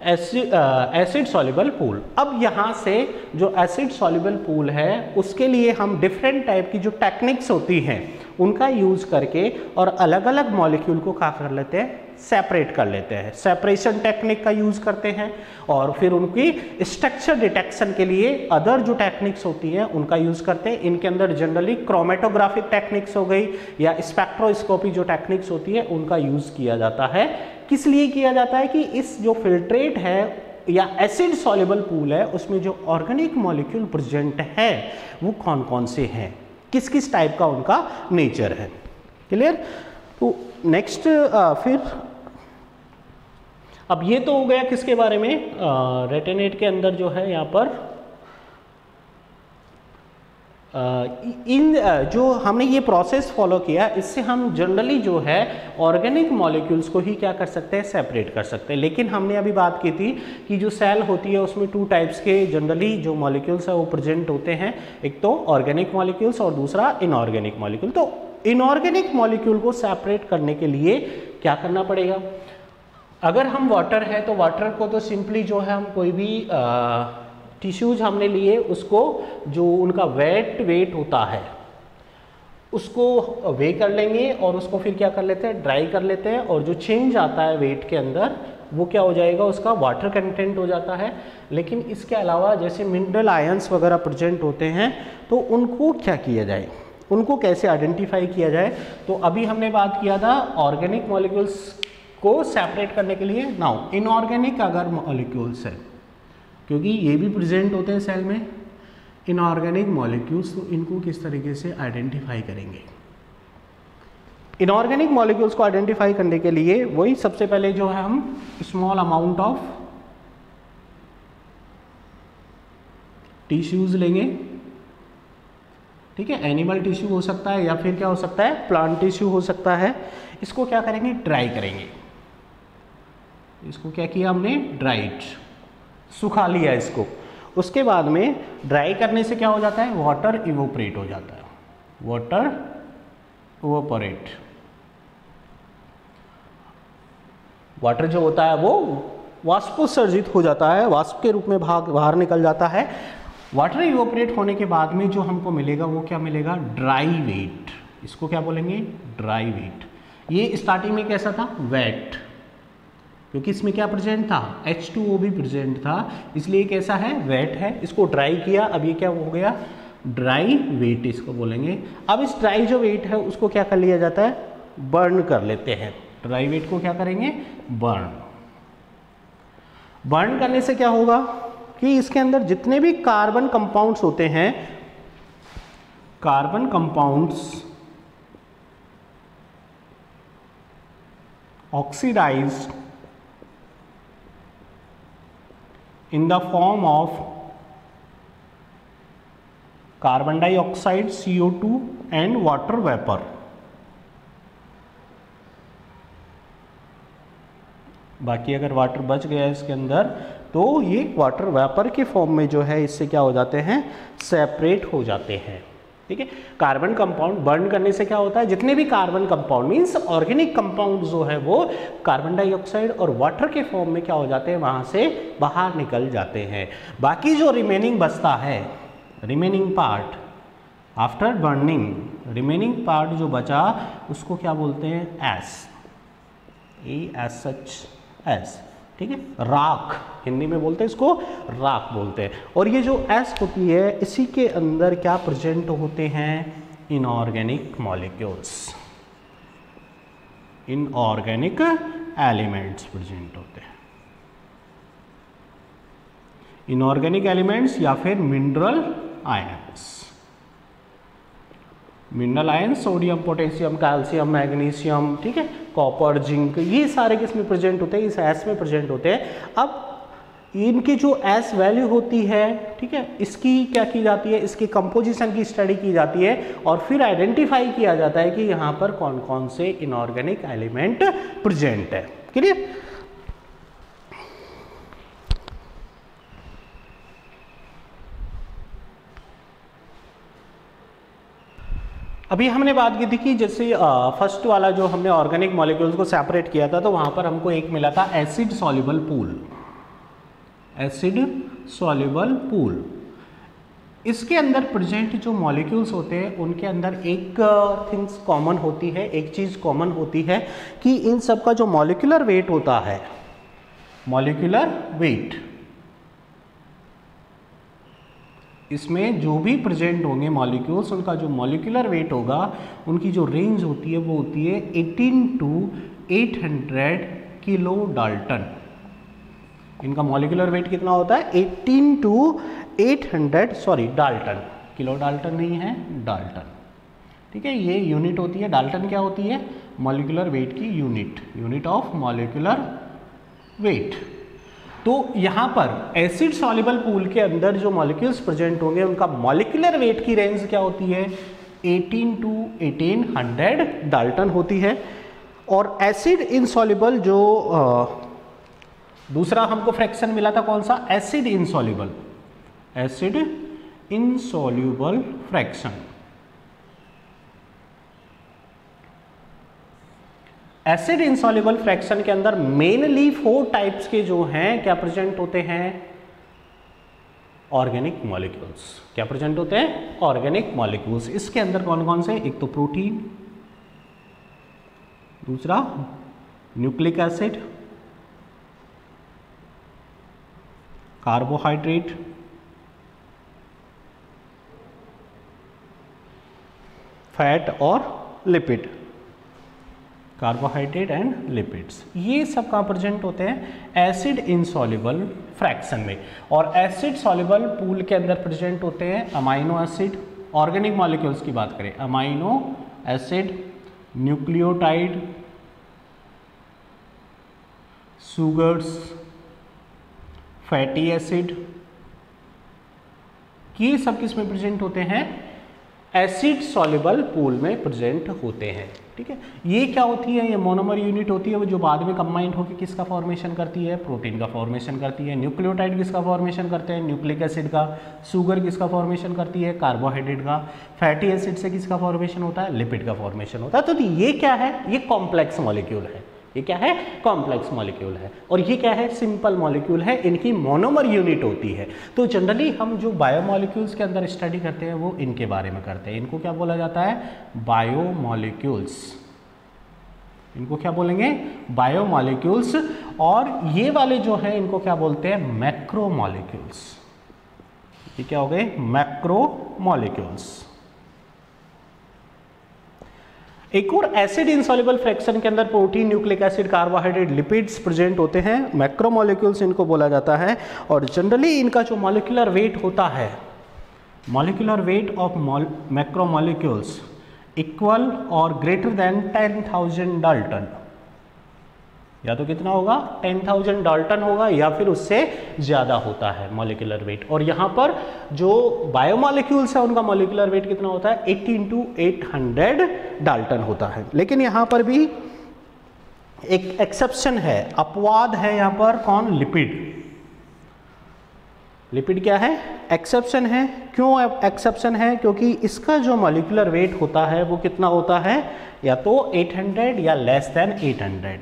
एसिड सॉल्युबल पूल। अब यहाँ से जो एसिड सॉल्युबल पूल है, उसके लिए हम डिफरेंट टाइप की जो टेक्निक्स होती हैं उनका यूज करके और अलग अलग मॉलिक्यूल को क्या कर लेते हैं, सेपरेट कर लेते हैं। सेपरेशन टेक्निक का यूज करते हैं और फिर उनकी स्ट्रक्चर डिटेक्शन के लिए अदर जो टेक्निक्स होती हैं उनका यूज करते हैं। इनके अंदर जनरली क्रोमेटोग्राफिक टेक्निक्स हो गई या स्पेक्ट्रोस्कोपी जो टेक्निक्स होती है उनका यूज किया जाता है। किस लिए किया जाता है कि इस जो फिल्ट्रेट है या एसिड सॉल्युबल पूल है, उसमें जो ऑर्गेनिक मॉलिक्यूल प्रेजेंट है वो कौन कौन से हैं, किस किस टाइप का उनका नेचर है। क्लियर। तो नेक्स्ट फिर अब ये तो हो गया किसके बारे में, रेटिनेट के अंदर जो है यहाँ पर जो हमने ये प्रोसेस फॉलो किया, इससे हम जनरली जो है ऑर्गेनिक मॉलिक्यूल्स को ही क्या कर सकते हैं, सेपरेट कर सकते हैं। लेकिन हमने अभी बात की थी कि जो सेल होती है उसमें 2 टाइप्स के जनरली जो मॉलिक्यूल्स है वो प्रेजेंट होते हैं, एक तो ऑर्गेनिक मॉलिक्यूल्स और दूसरा इनऑर्गेनिक मॉलिक्यूल। तो इनऑर्गेनिक मॉलिक्यूल को सेपरेट करने के लिए क्या करना पड़ेगा, अगर हम वाटर है तो वाटर को तो सिंपली जो है हम कोई भी टिश्यूज हमने लिए, उसको जो उनका वेट होता है उसको वे कर लेंगे और उसको फिर क्या कर लेते हैं, ड्राई कर लेते हैं। और जो चेंज आता है वेट के अंदर वो क्या हो जाएगा, उसका वाटर कंटेंट हो जाता है। लेकिन इसके अलावा जैसे मिनरल आयंस वगैरह प्रेजेंट होते हैं तो उनको क्या किया जाए, उनको कैसे आइडेंटिफाई किया जाए। तो अभी हमने बात किया था ऑर्गेनिक मॉलिक्यूल्स को सेपरेट करने के लिए। नाउ इनऑर्गेनिक अगर मॉलिक्यूल्स है, क्योंकि ये भी प्रेजेंट होते हैं सेल में इनऑर्गेनिक मॉलिक्यूल्स, तो इनको किस तरीके से आइडेंटिफाई करेंगे। इनऑर्गेनिक मॉलिक्यूल्स को आइडेंटिफाई करने के लिए वही सबसे पहले जो है हम स्मॉल अमाउंट ऑफ टिश्यूज लेंगे, ठीक है, एनिमल टिश्यू हो सकता है या फिर क्या हो सकता है, प्लांट टिश्यू हो सकता है। इसको क्या करेंगे, ड्राई करेंगे। इसको क्या किया हमने, ड्राइड, सुखा लिया इसको। उसके बाद में ड्राई करने से क्या हो जाता है, वाटर इवोपरेट हो जाता है, वाटर इवोपरेट। वाटर जो होता है वो वाष्पोत्सर्जित हो जाता है, वाष्प के रूप में बाहर निकल जाता है। वाटर इवोपरेट होने के बाद में जो हमको मिलेगा वो क्या मिलेगा, ड्राई वेट। इसको क्या बोलेंगे, ड्राई वेट। ये स्टार्टिंग में कैसा था, वेट, क्योंकि इसमें क्या प्रेजेंट था, H2O भी प्रेजेंट था, इसलिए कैसा है, वेट है। इसको ड्राई किया, अब ये क्या हो गया, ड्राई वेट इसको बोलेंगे। अब इस ड्राई जो वेट है उसको क्या कर लिया जाता है, बर्न कर लेते हैं। ड्राई वेट को क्या करेंगे, बर्न। बर्न करने से क्या होगा कि इसके अंदर जितने भी कार्बन कंपाउंड्स होते हैं carbon compounds oxidized in the form of carbon dioxide, CO2 and water vapor. बाकी अगर वाटर बच गया है इसके अंदर तो ये वाटर वेपर के फॉर्म में जो है इससे क्या हो जाते हैं, सेपरेट हो जाते हैं। ठीक है, कार्बन कंपाउंड बर्न करने से क्या होता है, जितने भी carbon compound means organic compound जो है वो कार्बन डाइऑक्साइड और वाटर के फॉर्म में क्या हो जाते हैं, वहां से बाहर निकल जाते हैं। बाकी जो रिमेनिंग बचता है, remaining part after burning, remaining part जो बचा उसको क्या बोलते हैं, एस, एस, ठीक है, राख, हिंदी में बोलते हैं इसको राख बोलते हैं। और ये जो एस होती है इसी के अंदर क्या प्रेजेंट होते हैं, inorganic molecules, inorganic elements present होते हैं। इनऑर्गेनिक एलिमेंट्स या फिर mineral ions, mineral ion sodium, potassium, calcium, magnesium, ठीक है, कॉपर, जिंक, ये सारे किसमें प्रेजेंट होते हैं, इस एस में प्रेजेंट होते हैं। अब इनकी जो एस वैल्यू होती है, ठीक है, इसकी क्या की जाती है, इसकी कंपोजिशन की स्टडी की जाती है और फिर आइडेंटिफाई किया जाता है कि यहाँ पर कौन कौन से इनऑर्गेनिक एलिमेंट प्रेजेंट है। क्लियर? अभी हमने बात की थी कि जैसे फर्स्ट वाला जो हमने ऑर्गेनिक मॉलिक्यूल्स को सेपरेट किया था तो वहां पर हमको एक मिला था acid soluble pool, acid soluble pool. इसके अंदर प्रेजेंट जो मॉलिक्यूल्स होते हैं उनके अंदर एक थिंग्स कॉमन होती है, एक चीज़ कॉमन होती है कि इन सब का जो मॉलिक्यूलर वेट होता है, मॉलिक्यूलर वेट, इसमें जो भी प्रेजेंट होंगे मॉलिक्यूल्स उनका जो मॉलिक्यूलर वेट होगा उनकी जो रेंज होती है वो होती है 18 to 800 किलो डाल्टन। इनका मॉलिक्यूलर वेट कितना होता है, 18 to 800, sorry Dalton, kilo Dalton नहीं है, डाल्टन। ठीक है, ये यूनिट होती है, डाल्टन क्या होती है, मॉलिक्यूलर वेट की unit, unit of molecular weight. तो यहाँ पर एसिड सॉल्युबल पूल के अंदर जो मॉलिक्यूल्स प्रेजेंट होंगे उनका मॉलिक्यूलर वेट की रेंज क्या होती है, 18 to 1800 डाल्टन होती है। और एसिड इनसॉल्युबल जो दूसरा हमको फ्रैक्शन मिला था कौन सा, acid insoluble, acid insoluble fraction. Acid insoluble fraction के अंदर मेनली 4 टाइप्स के जो हैं क्या प्रेजेंट होते हैं, ऑर्गेनिक मॉलिक्यूल्स। क्या प्रेजेंट होते हैं, ऑर्गेनिक मॉलिक्यूल्स। इसके अंदर कौन कौन से, एक तो प्रोटीन, दूसरा न्यूक्लिक एसिड, कार्बोहाइड्रेट, फैट और लिपिड, कार्बोहाइड्रेट एंड लिपिड्स, ये सब कहाँ प्रेजेंट होते हैं, एसिड इनसॉल्युबल फ्रैक्शन में। और एसिड सॉल्युबल पूल के अंदर प्रेजेंट होते हैं अमाइनो एसिड, ऑर्गेनिक मॉलिक्यूल्स की बात करें, amino acid, nucleotide, sugars, fatty acid, ये सब किस में प्रेजेंट होते हैं, एसिड सॉल्युबल पूल में प्रेजेंट होते हैं। ठीक है, ये क्या होती है, ये मोनोमर यूनिट होती है वो जो बाद में कंबाइंड होकर किसका फॉर्मेशन करती है, प्रोटीन का फॉर्मेशन करती है। न्यूक्लियोटाइड किसका फॉर्मेशन करते हैं, न्यूक्लिक एसिड का। शुगर किसका फॉर्मेशन करती है, कार्बोहाइड्रेट का। फैटी एसिड से किसका फॉर्मेशन होता है, लिपिड का फॉर्मेशन होता है। तो ये क्या है, ये कॉम्प्लेक्स मॉलिक्यूल है, ये क्या है, कॉम्प्लेक्स मॉलिक्यूल है। और ये क्या है, सिंपल मॉलिक्यूल है, इनकी मोनोमर यूनिट होती है। तो जनरली हम जो बायोमॉलिक्यूल्स के अंदर स्टडी करते हैं वो इनके बारे में करते हैं। इनको क्या बोला जाता है, बायोमॉलिक्यूल्स। इनको क्या बोलेंगे, बायोमॉलिक्यूल्स। और ये वाले जो है इनको क्या बोलते हैं, मैक्रोमॉलिक्यूल्स। ये क्या हो गए, मैक्रोमॉलिक्यूल्स। एक और एसिड इनसॉल्युबल फ्रैक्शन के अंदर protein, nucleic acid, carbohydrate, lipids present होते हैं, मैक्रोमॉलिक्यूल्स इनको बोला जाता है। और जनरली इनका जो मॉलिक्यूलर वेट होता है, molecular weight of macromolecules equal और ग्रेटर देन 10,000 डाल्टन, या तो कितना होगा 10,000 डाल्टन होगा या फिर उससे ज़्यादा होता है मॉलिक्यूलर वेट। और यहाँ पर जो बायोमॉलिक्यूल्स है उनका मॉलिक्यूलर वेट कितना होता है 80 × 800 डाल्टन होता है। लेकिन यहाँ पर भी एक एक्सेप्शन है, अपवाद है यहाँ पर, कौन, लिपिड। लिपिड क्या है, एक्सेप्शन है। क्यों एक्सेप्शन है, क्योंकि इसका जो मॉलिक्यूलर वेट होता है वो कितना होता है, या तो 800 या less than 800,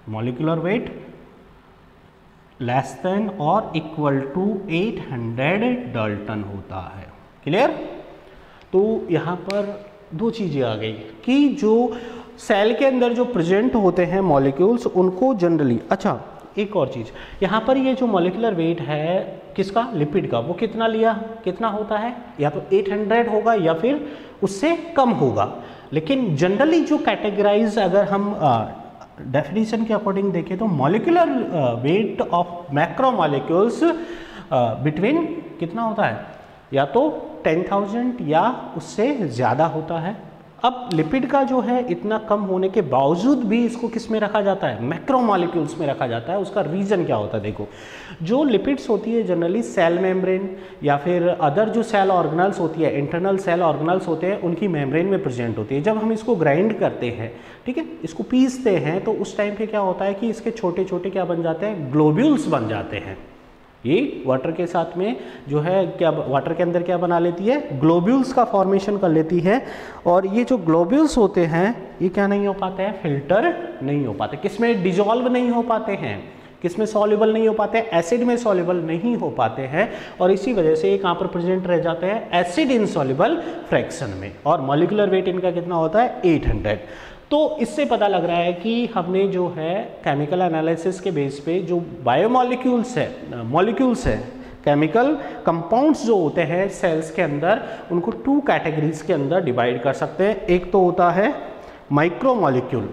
molecular weight less than और इक्वल टू 800 डाल्टन होता है। क्लियर। तो यहाँ पर दो चीज़ें आ गई कि जो सेल के अंदर जो प्रेजेंट होते हैं मॉलिक्यूल्स उनको जनरली, अच्छा एक और चीज़ यहाँ पर, ये जो मॉलिक्यूलर वेट है किसका, लिपिड का, वो कितना लिया, कितना होता है, या तो 800 होगा या फिर उससे कम होगा। लेकिन जनरली जो कैटेगराइज अगर हम डेफिनेशन के अकॉर्डिंग देखें तो molecular weight of macromolecules between कितना होता है, या तो 10,000 या उससे ज़्यादा होता है। अब लिपिड का जो है इतना कम होने के बावजूद भी इसको किस में रखा जाता है, मैक्रोमोलिक्यूल्स में रखा जाता है। उसका रीज़न क्या होता है, देखो जो लिपिड्स होती है जनरली सेल मेम्ब्रेन या फिर अदर जो सेल ऑर्गेनल्स होती है, इंटरनल सेल ऑर्गेनल्स होते हैं, उनकी मेम्ब्रेन में प्रेजेंट होती है। जब हम इसको ग्राइंड करते हैं, ठीक है, इसको पीसते हैं, तो उस टाइम पे क्या होता है कि इसके छोटे छोटे क्या बन जाते हैं, ग्लोब्यूल्स बन जाते हैं। ये वाटर के साथ में जो है क्या, वाटर के अंदर क्या बना लेती है, ग्लोब्यूल्स का फॉर्मेशन कर लेती है। और ये जो ग्लोब्यूल्स होते हैं ये क्या नहीं हो पाते हैं, फिल्टर नहीं हो पाते, किसमें डिजॉल्व नहीं हो पाते हैं, किसमें सॉल्युबल नहीं हो पाते, एसिड में सॉल्युबल नहीं हो पाते हैं। और इसी वजह से ये कहाँ पर प्रेजेंट रह जाते हैं, एसिड इनसॉल्युबल फ्रैक्शन में। और मॉलिक्यूलर वेट इनका कितना होता है 800। तो इससे पता लग रहा है कि हमने जो है केमिकल एनालिसिस के बेस पे जो बायोमॉलिक्यूल्स है, मॉलिक्यूल्स है, केमिकल कंपाउंड्स जो होते हैं सेल्स के अंदर, उनको 2 कैटेगरीज के अंदर डिवाइड कर सकते हैं। एक तो होता है माइक्रोमॉलिक्यूल,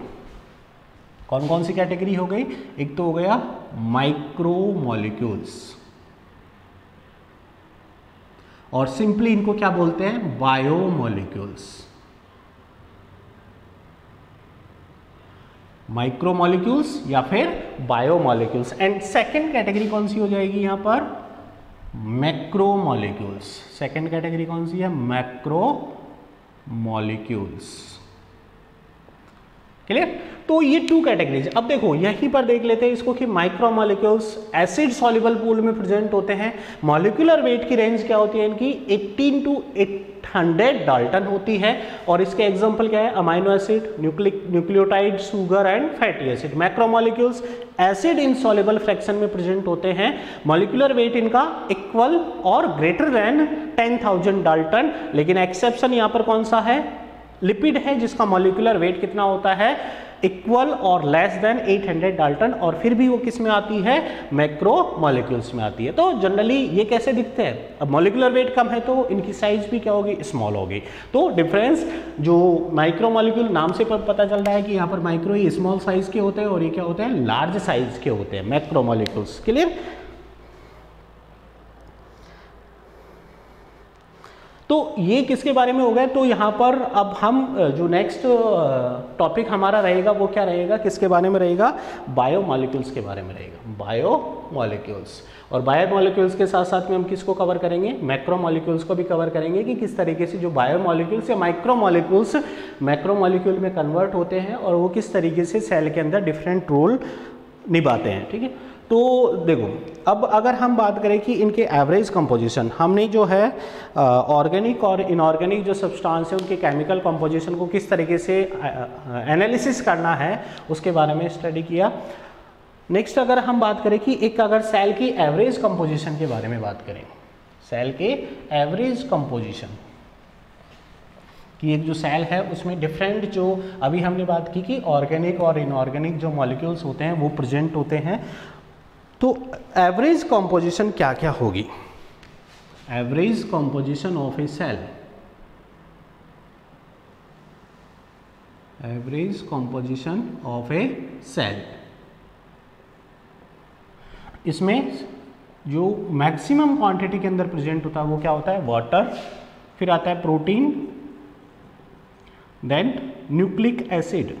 कौन कौन सी कैटेगरी हो गई, एक तो हो गया माइक्रोमॉलिक्यूल्स, और सिंपली इनको क्या बोलते हैं, बायोमॉलिक्यूल्स। माइक्रोमॉलिक्यूल्स या फिर बायोमॉलिक्यूल्स। एंड सेकेंड कैटेगरी कौन सी हो जाएगी यहां पर, मैक्रोमॉलिक्यूल्स। सेकेंड कैटेगरी कौन सी है, मैक्रोमॉलिक्यूल्स। क्लियर। तो ये 2 कैटेगरीज। अब देखो यहीं पर देख लेते हैं इसको कि माइक्रोमॉलिक्यूल्स एसिड सॉल्युबल पूल में प्रेजेंट होते हैं। मॉलिक्यूलर वेट की रेंज क्या होती है इनकी, 18 to 800 डाल्टन होती है। और इसके एग्जांपल क्या है, amino acid, nucleotide, sugar and fatty acid. Macromolecules acid insoluble fraction में प्रेजेंट होते हैं। मॉलिक्यूलर वेट इनका इक्वल और ग्रेटर देन 10,000 डाल्टन। लेकिन एक्सेप्शन यहाँ पर कौन सा है, लिपिड है, जिसका मॉलिक्यूलर वेट कितना होता है, इक्वल और लेस देन 800 डाल्टन। और फिर भी वो किस में आती है, मैक्रोमॉलिक्यूल्स में आती है। तो जनरली ये कैसे दिखते हैं, अब मॉलिक्यूलर वेट कम है तो इनकी साइज भी क्या होगी, स्मॉल होगी। तो डिफरेंस जो माइक्रोमॉलिक्यूल नाम से पता चल रहा है कि यहाँ पर माइक्रो ये स्मॉल साइज के होते हैं और ये क्या होते हैं, लार्ज साइज के होते हैं मैक्रोमॉलिक्यूल्स। क्लियर। तो ये किसके बारे में हो गया। तो यहाँ पर अब हम जो नेक्स्ट टॉपिक हमारा रहेगा वो क्या रहेगा, किसके बारे में रहेगा, बायोमॉलिक्यूल्स के बारे में रहेगा, बायोमॉलिक्यूल्स। और बायोमॉलिक्यूल्स के साथ साथ में हम किसको कवर करेंगे, मैक्रोमॉलिक्यूल्स को भी कवर करेंगे कि किस तरीके से जो बायोमॉलिक्यूल्स या माइक्रोमॉलिक्यूल्स मैक्रोमॉलिक्यूल में कन्वर्ट होते हैं और वो किस तरीके से सेल के अंदर डिफरेंट रोल निभाते हैं। ठीक है। तो देखो अब अगर हम बात करें कि इनके एवरेज कंपोजिशन, हमने जो है ऑर्गेनिक और इनऑर्गेनिक जो सब्सटेंस है उनके केमिकल कंपोजिशन को किस तरीके से एनालिसिस करना है उसके बारे में स्टडी किया। नेक्स्ट अगर हम बात करें कि एक अगर सेल की एवरेज कंपोजिशन के बारे में बात करें, सेल के एवरेज कंपोजिशन कि एक जो सेल है उसमें डिफरेंट जो अभी हमने बात की कि ऑर्गेनिक और इनऑर्गेनिक जो मॉलिक्यूल्स होते हैं वो प्रेजेंट होते हैं। तो एवरेज कंपोजिशन क्या क्या होगी, average composition of a cell, average composition of a cell, इसमें जो मैक्सिमम क्वांटिटी के अंदर प्रेजेंट होता है वो क्या होता है? वाटर, फिर आता है प्रोटीन, देन न्यूक्लिक एसिड,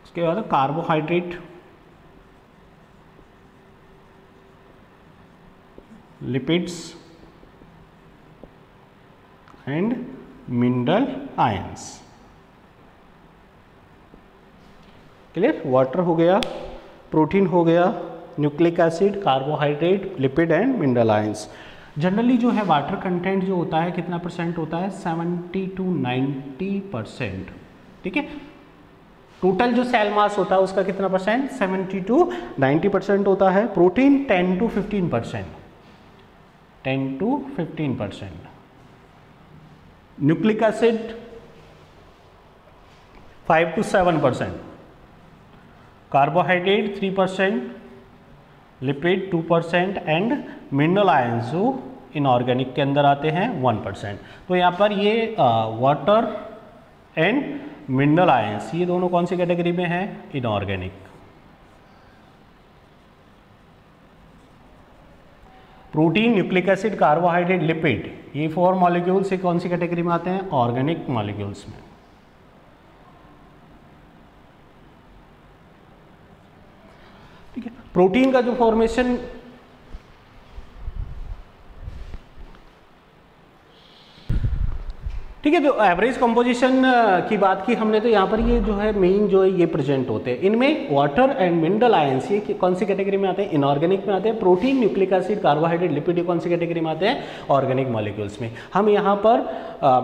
उसके बाद carbohydrate, lipids and mineral ions. Clear? Water हो गया, प्रोटीन हो गया, nucleic acid, carbohydrate, lipid and mineral ions. Generally जो है वाटर कंटेंट जो होता है कितना परसेंट होता है? 70 to 90%। ठीक है, टोटल जो सेल मास होता है उसका कितना परसेंट? 70 to 90% होता है। Protein 10 to 15%, 10 to 15%। Nucleic acid 5 to 7%, carbohydrate 3%, lipid 2% and mineral ions जो इनऑर्गेनिक के अंदर आते हैं 1%। तो यहाँ पर ये वाटर एंड मिनरल आयंस ये दोनों कौन सी कैटेगरी में है? Inorganic. Protein, nucleic acid, carbohydrate, lipid ये 4 मॉलिक्यूल्स कौन सी कैटेगरी में आते हैं? ऑर्गेनिक मॉलिक्यूल्स में। ठीक है, प्रोटीन का जो फॉर्मेशन ठीक है, तो एवरेज कंपोजिशन की बात की हमने, तो यहाँ पर ये जो है मेन जो है ये प्रेजेंट होते हैं। इनमें वाटर एंड मिनरल आयंस ये कौन सी कैटेगरी में आते हैं? इनऑर्गेनिक में आते हैं। Protein, nucleic acid, carbohydrate, lipid ये कौन सी कैटेगरी में आते हैं? ऑर्गेनिक मॉलिक्यूल्स में। हम यहाँ पर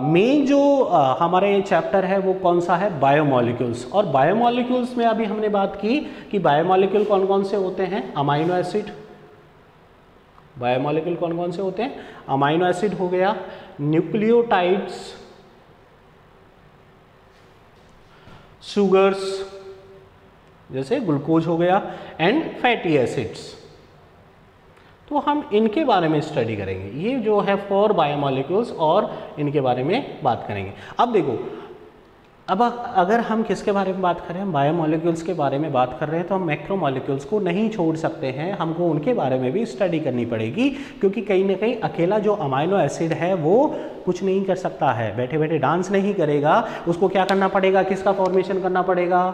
मेन जो हमारे चैप्टर है वो कौन सा है? बायोमॉलिक्यूल्स। और बायोमॉलिक्यूल्स में अभी हमने बात की कि बायोमॉलिक्यूल कौन कौन से होते हैं? Amino acid. बायोमॉलिक्यूल कौन कौन से होते हैं? अमाइनो एसिड हो गया, न्यूक्लियोटाइड्स, शुगर्स जैसे ग्लूकोज हो गया एंड फैटी एसिड्स। तो हम इनके बारे में स्टडी करेंगे। ये जो है 4 बायोमॉलिक्यूल्स और इनके बारे में बात करेंगे। अब देखो, अब अगर हम किसके बारे में बात करें? हम बायोमॉलिक्यूल्स के बारे में बात कर रहे हैं तो हम मैक्रोमॉलिक्यूल्स को नहीं छोड़ सकते हैं, हमको उनके बारे में भी स्टडी करनी पड़ेगी, क्योंकि कहीं ना कहीं अकेला जो अमाइनो एसिड है वो कुछ नहीं कर सकता है, बैठे बैठे डांस नहीं करेगा। उसको क्या करना पड़ेगा? किसका फॉर्मेशन करना पड़ेगा?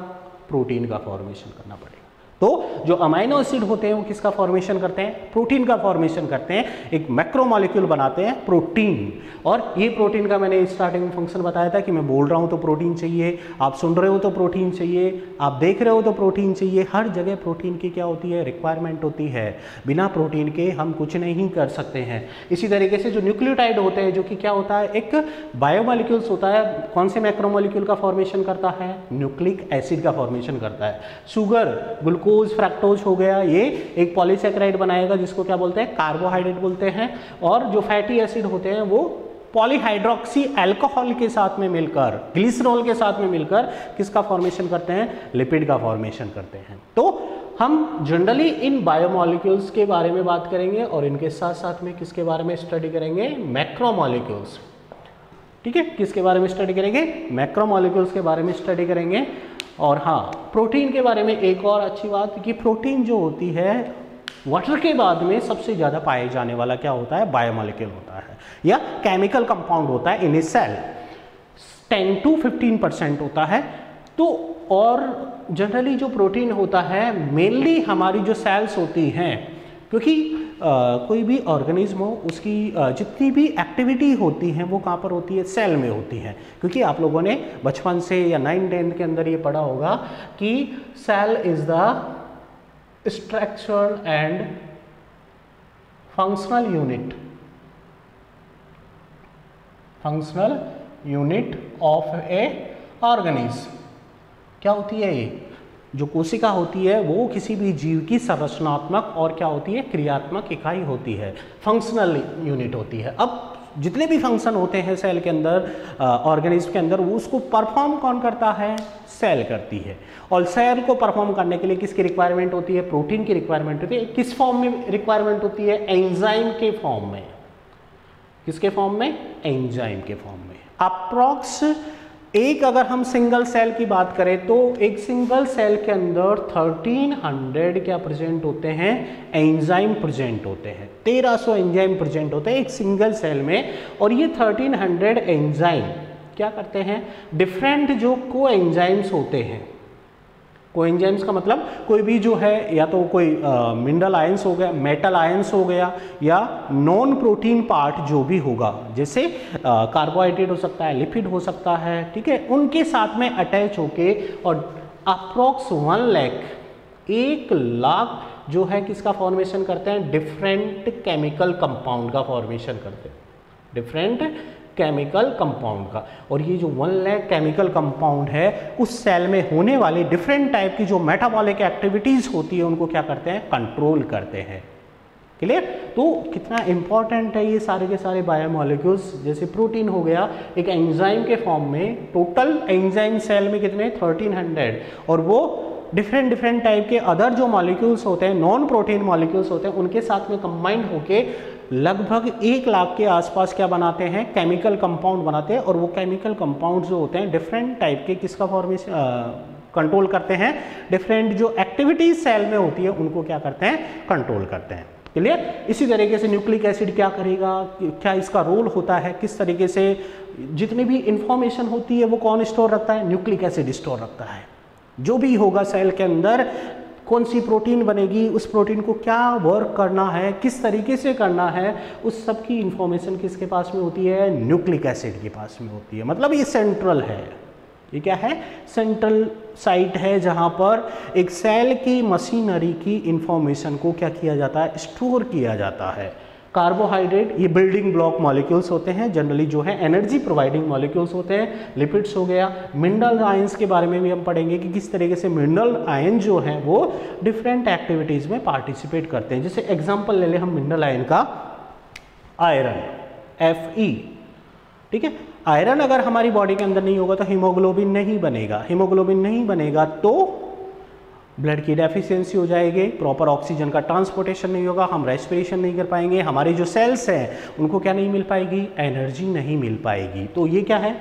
प्रोटीन का फॉर्मेशन करना पड़ेगा। तो जो अमाइनो एसिड होते हैं वो किसका फॉर्मेशन करते हैं? प्रोटीन का फॉर्मेशन करते हैं, एक मैक्रोमॉलिक्यूल बनाते हैं प्रोटीन। और ये प्रोटीन का मैंने स्टार्टिंग में फंक्शन बताया था कि मैं बोल रहा हूँ तो प्रोटीन चाहिए, आप सुन रहे हो तो प्रोटीन चाहिए, आप देख रहे हो तो प्रोटीन चाहिए। हर जगह प्रोटीन की क्या होती है? रिक्वायरमेंट होती है। बिना प्रोटीन के हम कुछ नहीं कर सकते हैं। इसी तरीके से जो न्यूक्लियोटाइड होते हैं, जो कि क्या होता है? एक बायोमॉलिक्यूल्स होता है। कौन से मैक्रोमॉलिक्यूल का फॉर्मेशन करता है? न्यूक्लिक एसिड का फॉर्मेशन करता है। शुगर, ग्लूकोज, फ्रक्टोज हो गया, ये एक पॉलीसैकेराइड बनाएगा जिसको क्या बोलते हैं? कार्बोहाइड्रेट बोलते हैं। और जो फैटी एसिड होते हैं वो पॉलीहाइड्रोक्सी अल्कोहल के साथ में मिलकर, ग्लिसरॉल के साथ में मिलकर किसका फॉर्मेशन करते हैं? लिपिड का फॉर्मेशन करते हैं। तो हम जनरली इन बायोमॉलिक्यूल्स के बारे में बात करेंगे और इनके साथ साथ में किसके बारे में स्टडी करेंगे? मैक्रोमॉलिक्यूल्स। ठीक है, किसके बारे में स्टडी करेंगे? मैक्रोमॉलिक्यूल्स के बारे में स्टडी करेंगे। और हाँ, प्रोटीन के बारे में एक और अच्छी बात कि प्रोटीन जो होती है वाटर के बाद में सबसे ज़्यादा पाए जाने वाला क्या होता है? बायोमॉलिक्यूल होता है या केमिकल कंपाउंड होता है इन ए सेल। 10 to 15% होता है। तो और जनरली जो प्रोटीन होता है मेनली हमारी जो सेल्स होती हैं, क्योंकि कोई भी ऑर्गेनिज्म हो उसकी जितनी भी एक्टिविटी होती हैं वो कहाँ पर होती है? सेल में होती है। क्योंकि आप लोगों ने बचपन से या 9-10 के अंदर ये पढ़ा होगा कि cell is the structural and functional unit of a organism. क्या होती है ये? जो कोशिका होती है वो किसी भी जीव की संरचनात्मक और क्या होती है? क्रियात्मक इकाई होती है, फंक्शनल यूनिट होती है। अब जितने भी फंक्शन होते हैं सेल के अंदर, ऑर्गेनिज्म के अंदर, वो उसको परफॉर्म कौन करता है? सेल करती है। और सेल को परफॉर्म करने के लिए किसकी रिक्वायरमेंट होती है? प्रोटीन की रिक्वायरमेंट होती है। किस फॉर्म में रिक्वायरमेंट होती है? एंजाइम के फॉर्म में। किसके फॉर्म में? एंजाइम के फॉर्म में। अप्रॉक्स एक अगर हम सिंगल सेल की बात करें तो एक सिंगल सेल के अंदर 1300 क्या प्रेजेंट होते हैं, एंजाइम प्रेजेंट होते हैं, 1300 एंजाइम प्रेजेंट होते हैं एक सिंगल सेल में। और ये 1300 एंजाइम क्या करते हैं, डिफरेंट जो को एंजाइम्स होते हैं, कोएंजाइम्स का मतलब कोई भी जो है या तो कोई मिनरल आयंस हो गया, मेटल आयंस हो गया, या नॉन प्रोटीन पार्ट जो भी होगा, जैसे कार्बोहाइड्रेट हो सकता है, लिपिड हो सकता है, ठीक है, उनके साथ में अटैच होके और अप्रोक्स 1 लाख जो है किसका फॉर्मेशन करते हैं, डिफरेंट केमिकल कंपाउंड का फॉर्मेशन करते हैं, डिफरेंट केमिकल कंपाउंड का। और ये जो 1 लाख केमिकल कंपाउंड है उस सेल में होने वाली डिफरेंट टाइप की जो मेटाबॉलिक एक्टिविटीज होती है उनको क्या करते हैं, कंट्रोल करते हैं। क्लियर? तो कितना इंपॉर्टेंट है ये सारे के सारे बायोमोलिक्यूल्स। जैसे प्रोटीन हो गया एक एंजाइम के फॉर्म में, टोटल एंजाइम सेल में कितने 1300, और वो डिफरेंट टाइप के अदर जो मॉलिक्यूल्स होते हैं, नॉन प्रोटीन मॉलिक्यूल्स होते हैं, उनके साथ में कंबाइंड होके लगभग 1 लाख के आसपास क्या बनाते हैं, केमिकल कंपाउंड बनाते हैं। और वो केमिकल कंपाउंड जो होते हैं डिफरेंट टाइप के किसका फॉर्मेशन कंट्रोल करते हैं, डिफरेंट जो एक्टिविटीज सेल में होती है उनको क्या करते हैं, कंट्रोल करते हैं। क्लियर? इसी तरीके से न्यूक्लिक एसिड क्या करेगा, क्या इसका रोल होता है, किस तरीके से जितनी भी इंफॉर्मेशन होती है वो कौन स्टोर रखता है, न्यूक्लिक एसिड स्टोर रखता है। जो भी होगा सेल के अंदर, कौन सी प्रोटीन बनेगी, उस प्रोटीन को क्या वर्क करना है, किस तरीके से करना है, उस सब की इंफॉर्मेशन किसके पास में होती है, न्यूक्लिक एसिड के पास में होती है। मतलब ये सेंट्रल है, ये क्या है, सेंट्रल साइट है जहाँ पर एक सेल की मशीनरी की इंफॉर्मेशन को क्या किया जाता है, स्टोर किया जाता है। कार्बोहाइड्रेट ये बिल्डिंग ब्लॉक मॉलिक्यूल्स होते हैं, जनरली जो है एनर्जी प्रोवाइडिंग मॉलिक्यूल्स होते हैं। लिपिड्स हो गया, मिनरल आयंस के बारे में भी हम पढ़ेंगे कि किस तरीके से मिनरल आयन जो है वो डिफरेंट एक्टिविटीज़ में पार्टिसिपेट करते हैं। जैसे एग्जांपल ले लें हम मिनरल आयन का, आयरन Fe, ठीक है। आयरन अगर हमारी बॉडी के अंदर नहीं होगा तो हीमोग्लोबिन नहीं बनेगा, हीमोग्लोबिन नहीं बनेगा तो ब्लड की डेफिशिएंसी हो जाएगी, प्रॉपर ऑक्सीजन का ट्रांसपोर्टेशन नहीं होगा, हम रेस्पिरेशन नहीं कर पाएंगे, हमारी जो सेल्स हैं उनको क्या नहीं मिल पाएगी, एनर्जी नहीं मिल पाएगी। तो ये क्या है,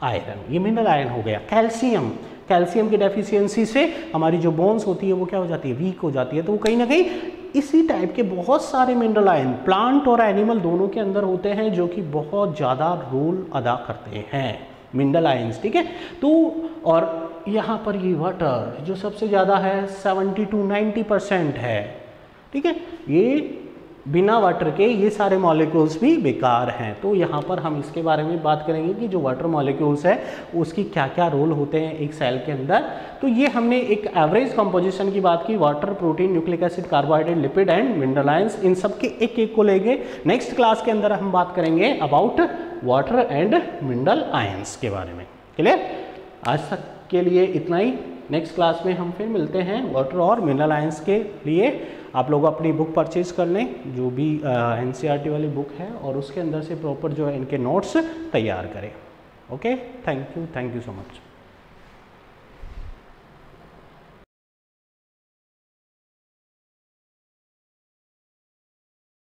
आयरन, ये मिनरल आयन हो गया। कैल्शियम, कैल्शियम की डेफिशिएंसी से हमारी जो बोन्स होती है वो क्या हो जाती है, वीक हो जाती है। तो कहीं ना कहीं इसी टाइप के बहुत सारे मिनरल आयन प्लांट और एनिमल दोनों के अंदर होते हैं जो कि बहुत ज़्यादा रोल अदा करते हैं, मिनरल आयंस, ठीक है। तो और यहाँ पर ये वाटर जो सबसे ज़्यादा है 70 to 90% है, ठीक है। ये बिना वाटर के ये सारे मॉलिक्यूल्स भी बेकार हैं। तो यहाँ पर हम इसके बारे में बात करेंगे कि जो वाटर मॉलिक्यूल्स है उसकी क्या क्या रोल होते हैं एक सेल के अंदर। तो ये हमने एक एवरेज कंपोजिशन की बात की, water, protein, nucleic acid, carbohydrate, lipid and mineral ions, इन सब के एक एक को लेंगे। नेक्स्ट क्लास के अंदर हम बात करेंगे about water and mineral ions के बारे में। क्लियर? आज तक के लिए इतना ही। नेक्स्ट क्लास में हम फिर मिलते हैं वाटर और मिनरल आयंस के लिए। आप लोग अपनी बुक परचेज कर लें, जो भी NCERT वाली बुक है, और उसके अंदर से प्रॉपर जो है इनके नोट्स तैयार करें। Okay, thank you so much.